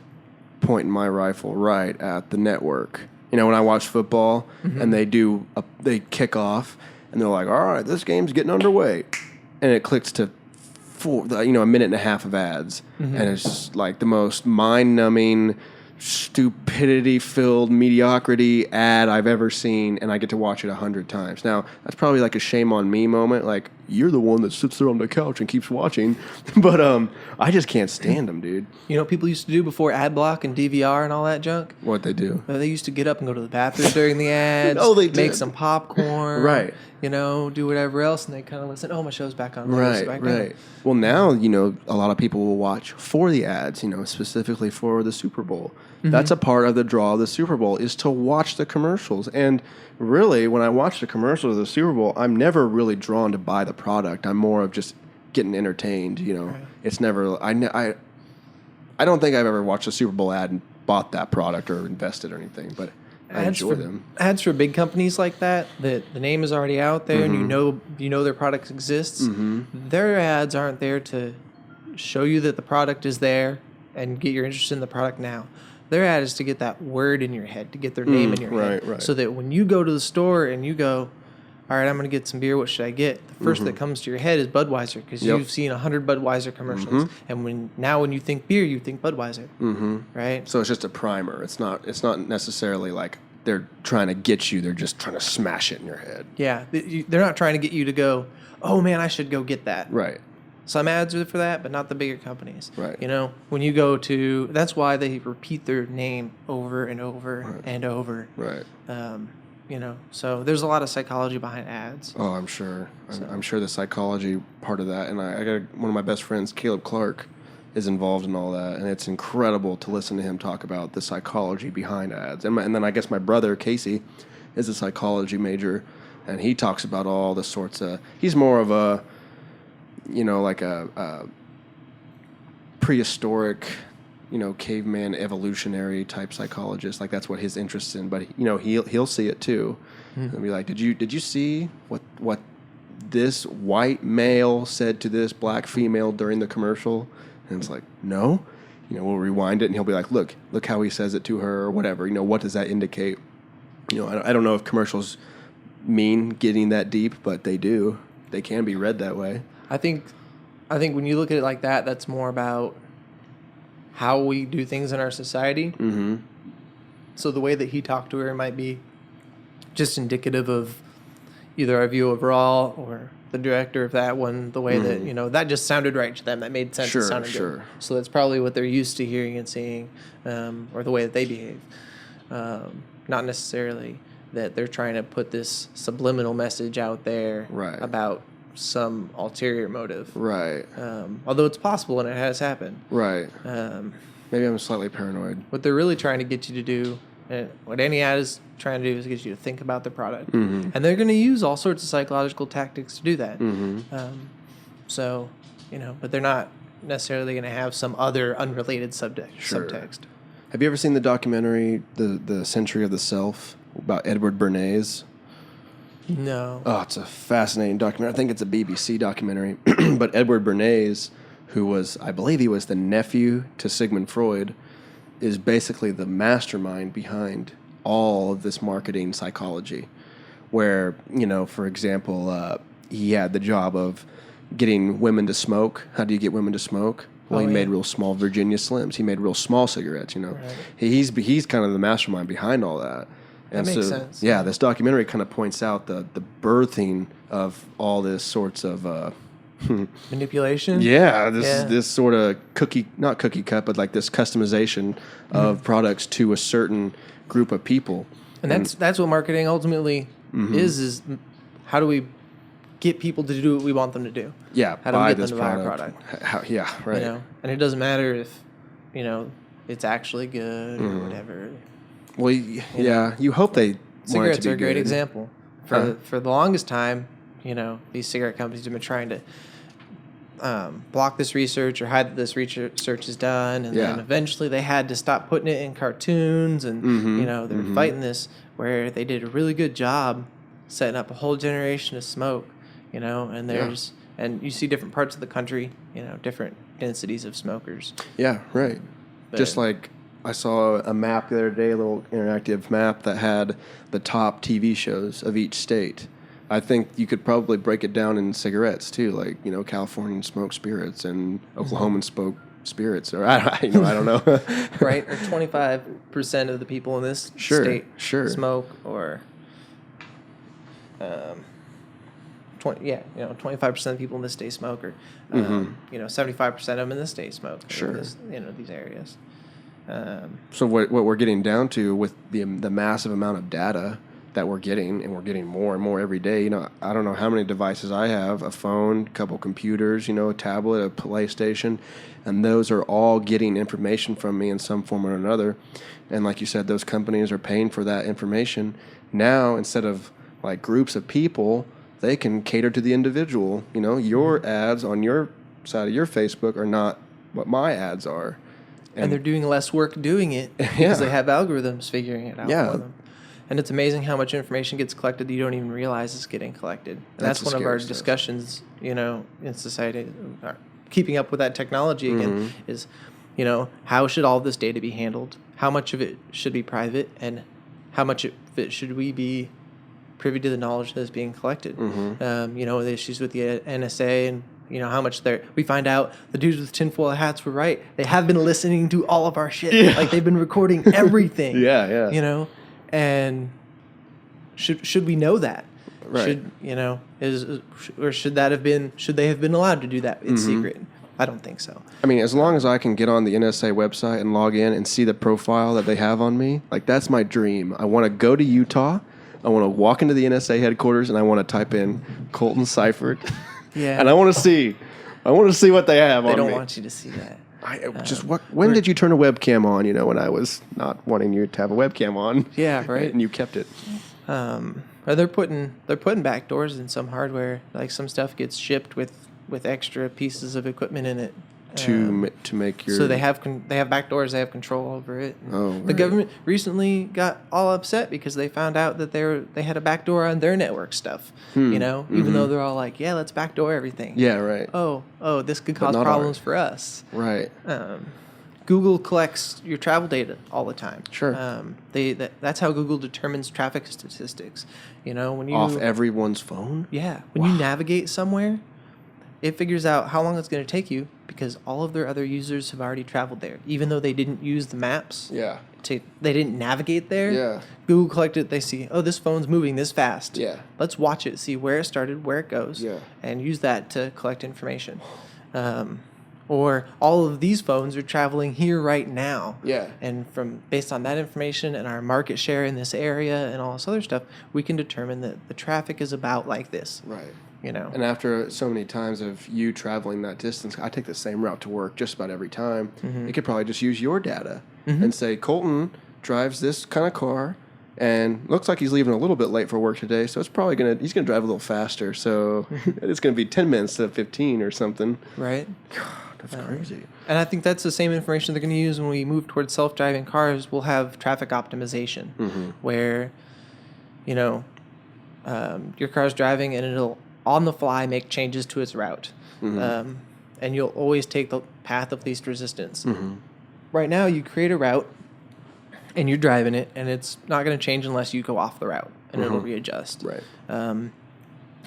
pointing my rifle right at the network. When I watch football and they kick off and they're like, all right, this game's getting underway. And it clicks to a minute and a half of ads. And it's just like the most mind-numbing, stupidity-filled mediocrity ad I've ever seen, and I get to watch it 100 times. Now, that's probably like a shame on me moment. Like, you're the one that sits there on the couch and keeps watching. But I just can't stand them, dude. You know what people used to do before ad block and DVR and all that junk? What they do? They used to get up and go to the bathroom during the ads. Oh, they did. Make some popcorn. Right. Do whatever else, and they kind of listen. Oh, my show's back on. Right. Well, now, a lot of people will watch for the ads, specifically for the Super Bowl. That's a part of the draw of the Super Bowl, is to watch the commercials. And really, when I watch the commercials of the Super Bowl, I'm never really drawn to buy the product. I'm more of just getting entertained, Right. It's never, I don't think I've ever watched a Super Bowl ad and bought that product or invested or anything, but I enjoy them. Ads for big companies like that the name is already out there and you know their product exists. Their ads aren't there to show you that the product is there and get your interest in the product now. Their ad is to get that word in your head, to get their name in your head. Right. So that when you go to the store and you go, all right, I'm going to get some beer, what should I get? The first that comes to your head is Budweiser, because you've seen 100 Budweiser commercials. And when you think beer, you think Budweiser. Right? So it's just a primer. It's not necessarily like they're trying to get you. They're just trying to smash it in your head. Yeah. They're not trying to get you to go, oh, man, I should go get that. Right. Some ads are for that, but not the bigger companies. Right. When you go to, that's why they repeat their name over and over and over. Right. So there's a lot of psychology behind ads. Oh, I'm sure. I'm sure the psychology part of that. And I got one of my best friends, Caleb Clark, is involved in all that. And it's incredible to listen to him talk about the psychology behind ads. And then I guess my brother, Casey, is a psychology major. And he talks about all the sorts of, he's more of a, like a prehistoric, caveman evolutionary type psychologist. Like that's what his interest in. But he'll see it too, and be like, "Did you see what this white male said to this black female during the commercial?" And it's like, "No." We'll rewind it, and he'll be like, "Look how he says it to her, or whatever. What does that indicate?" I don't know if commercials mean getting that deep, but they do. They can be read that way. I think when you look at it like that, that's more about how we do things in our society. So the way that he talked to her might be just indicative of either our view overall or the director of that one, the way that, that just sounded right to them. That made sense. Sure, it sounded good. So that's probably what they're used to hearing and seeing, or the way that they behave. Not necessarily that they're trying to put this subliminal message out there about some ulterior motive. Right. Although it's possible and it has happened. Right. Maybe I'm slightly paranoid. What they're really trying to get you to do, what any ad is trying to do, is get you to think about the product. And they're going to use all sorts of psychological tactics to do that. But they're not necessarily going to have some other unrelated subtext. Have you ever seen the documentary, The Century of the Self, about Edward Bernays? No. Oh, it's a fascinating documentary. I think it's a BBC documentary. But Edward Bernays, I believe he was the nephew to Sigmund Freud, is basically the mastermind behind all of this marketing psychology where, for example, he had the job of getting women to smoke. How do you get women to smoke? Well, he made real small Virginia Slims. He made real small cigarettes, Right. He's kind of the mastermind behind all that. And that makes sense. Yeah, this documentary kind of points out the birthing of all this sorts of manipulation. Yeah, this sort of not cookie cut, but like this customization of products to a certain group of people. And that's what marketing ultimately is how do we get people to do what we want them to do? Yeah, how do we buy get this them to buy our product? Right. And it doesn't matter if, it's actually good or whatever. Well, you hope they want it to Cigarettes be are a great good. example. For the longest time, these cigarette companies have been trying to block this research or hide that this research is done, and then eventually they had to stop putting it in cartoons, and they're fighting this where they did a really good job setting up a whole generation of smoke, and there's and you see different parts of the country, different densities of smokers. Yeah, right. But just like I saw a map the other day, a little interactive map that had the top TV shows of each state. I think you could probably break it down in cigarettes too, like Californian smoked spirits and Oklahoman smoked spirits, or I don't know. Right, or 25% of the people in this state smoke, or 25% of the people in this state smoke, or 75% of them in this state smoke. Sure, these areas. So what we're getting down to with the massive amount of data that we're getting, and we're getting more and more every day. I don't know how many devices I have, a phone, a couple computers, a tablet, a PlayStation, and those are all getting information from me in some form or another. And like you said, those companies are paying for that information. Now, instead of like groups of people, they can cater to the individual. Your ads on your side of your Facebook are not what my ads are. And they're doing less work doing it because they have algorithms figuring it out for them. And it's amazing how much information gets collected that you don't even realize is getting collected. And that's one of our discussions, in society, keeping up with that technology again, is, how should all this data be handled? How much of it should be private, and how much of it should we be privy to the knowledge that's being collected? The issues with the NSA, and how much we find out the dudes with tinfoil hats were right. They have been listening to all of our shit. Yeah. Like they've been recording everything. And should we know that? Right. Should they have been allowed to do that in secret? I don't think so. I mean, as long as I can get on the NSA website and log in and see the profile that they have on me, like that's my dream. I want to go to Utah. I want to walk into the NSA headquarters and I want to type in Colton Seifert. Yeah. And I want to see what they have on me. They don't want you to see that. When did you turn a webcam on? When I was not wanting you to have a webcam on. Yeah, right. And you kept it. Or they're putting backdoors in some hardware. Like some stuff gets shipped with extra pieces of equipment in it to make your. So they have backdoors. They have control over it. Oh, the government recently got all upset because they found out that they had a backdoor on their network stuff. Even though they're all like, yeah, let's backdoor everything. Yeah, right. Oh, this could cause problems for us. Right. Google collects your travel data all the time. Sure. That's how Google determines traffic statistics. When you off everyone's phone. Yeah. When you navigate somewhere, it figures out how long it's going to take you because all of their other users have already traveled there, even though they didn't use the maps. Yeah. They didn't navigate there. Yeah. Google collected. They see, this phone's moving this fast. Yeah. Let's watch it, see where it started, where it goes. Yeah. And use that to collect information. Or all of these phones are traveling here right now. Yeah. And based on that information and our market share in this area and all this other stuff, we can determine that the traffic is about like this. Right. And after so many times of you traveling that distance, I take the same route to work just about every time. It could probably just use your data and say, Colton drives this kind of car and looks like he's leaving a little bit late for work today, so he's gonna drive a little faster. So it's gonna be 10 minutes to 15 or something. Right. God, that's crazy. And I think that's the same information they're going to use when we move towards self-driving cars. We'll have traffic optimization where, your car's driving and it'll on the fly make changes to its route. And you'll always take the path of least resistance. Right now, you create a route and you're driving it, and it's not going to change unless you go off the route, and it'll readjust. Right.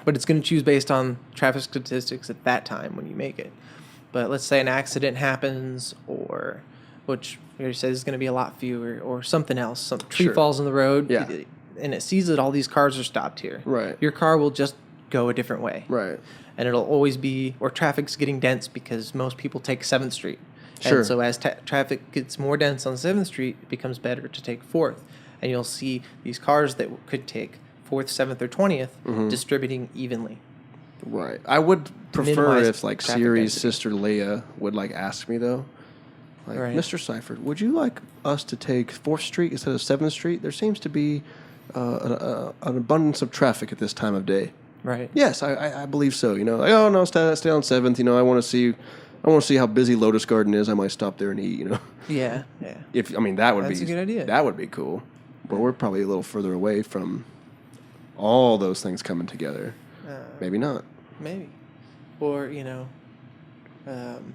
But it's going to choose based on traffic statistics at that time when you make it. But let's say an accident happens, or which we already said is going to be a lot fewer, or something else. Some tree falls in the road, and it sees that all these cars are stopped here. Right. Your car will just go a different way. Right. And it'll always be, or traffic's getting dense because most people take 7th Street. Sure. And so as traffic gets more dense on 7th Street, it becomes better to take 4th. And you'll see these cars that could take 4th, 7th, or 20th distributing evenly. Right. I would prefer Minimize if like traffic Siri's density. sister Leia would like ask me though. Like, Right. Mr. Seifert, would you like us to take 4th Street instead of 7th Street? There seems to be an abundance of traffic at this time of day. Right. Yes, I believe so. You know, like, oh no, stay on 7th. You know, I want to see how busy Lotus Garden is. I might stop there and eat. You know. Yeah. That would That's be a good idea. That would be cool. But we're probably a little further away from all those things coming together. Maybe not. Maybe. Or,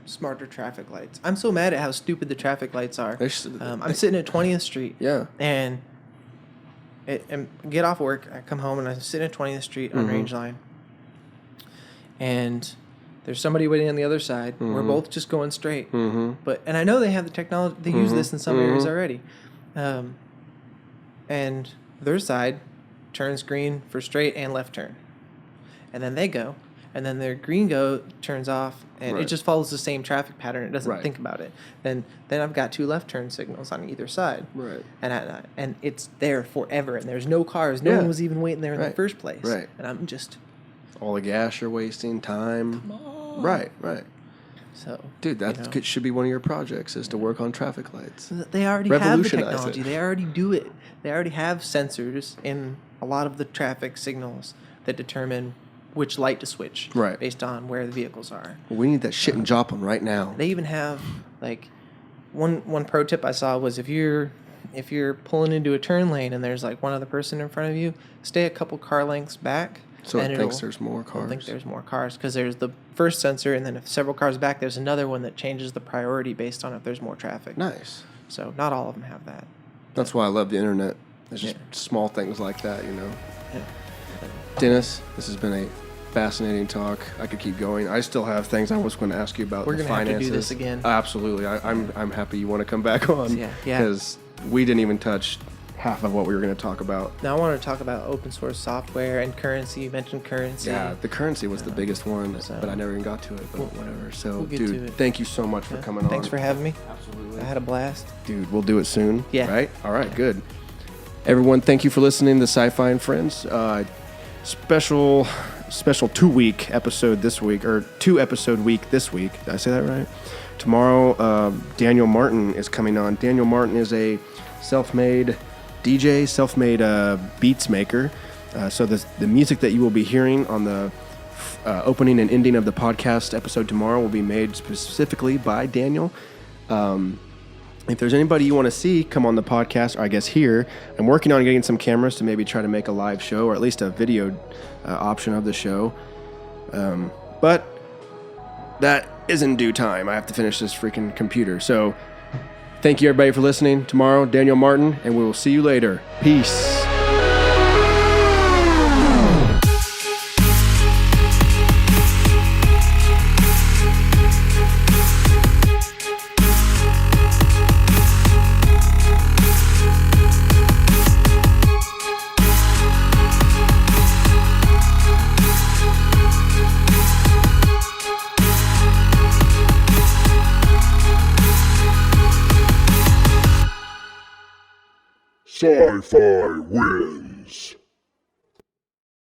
smarter traffic lights. I'm so mad at how stupid the traffic lights are. I'm sitting at 20th Street. Yeah. And get off work. I come home and I'm sitting at 20th Street on Range Line. And there's somebody waiting on the other side. We're both just going straight. And I know they have the technology. They use this in some areas already. And their side turns green for straight and left turn. And then they go. And then their green turns off, and it just follows the same traffic pattern. It doesn't think about it. Then I've got 2 left turn signals on either side. Right. And it's there forever, and there's no cars. No one was even waiting there in the first place. Right. And I'm just... All the gas you're wasting, time. Come on. Right. So, Dude, that should be one of your projects, is to work on traffic lights. they already have the Revolutionize technology. it. They already do it. They already have sensors in a lot of the traffic signals that determine which light to switch based on where the vehicles are. Well, we need that shit in Joplin right now. They even have like one pro tip I saw was if you're pulling into a turn lane and there's like one other person in front of you, stay a couple car lengths back. So it thinks there's more cars. I think there's more cars because there's the first sensor, and then if several cars back, there's another one that changes the priority based on if there's more traffic. Nice. So not all of them have that. That's why I love the internet. There's just small things like that, you know. Yeah. Dennis, this has been a fascinating talk. I could keep going. I still have things I was going to ask you about. We're the going to have finances. to do this again. Absolutely. I'm happy you want to come back on. Yeah. Because we didn't even touch half of what we were going to talk about. Now I want to talk about open source software and currency. You mentioned currency. Yeah, the currency was the biggest one, but I never even got to it. But whatever. So, dude, thank you so much for coming on. Thanks for having me. Absolutely. I had a blast. Dude, we'll do it soon. Yeah. Right? All right, good. Everyone, thank you for listening to SciFi and Friends. Special 2-week episode this week, or 2-episode week this week. Did I say that right? Tomorrow, Daniel Martin is coming on. Daniel Martin is a self-made DJ, self-made beats maker. So the music that you will be hearing on the opening and ending of the podcast episode tomorrow will be made specifically by Daniel. If there's anybody you want to see come on the podcast, or I guess here, I'm working on getting some cameras to maybe try to make a live show, or at least a video option of the show. But that is in due time. I have to finish this freaking computer. So thank you everybody for listening. Tomorrow, Daniel Martin, and we will see you later. Peace. SciFi wins.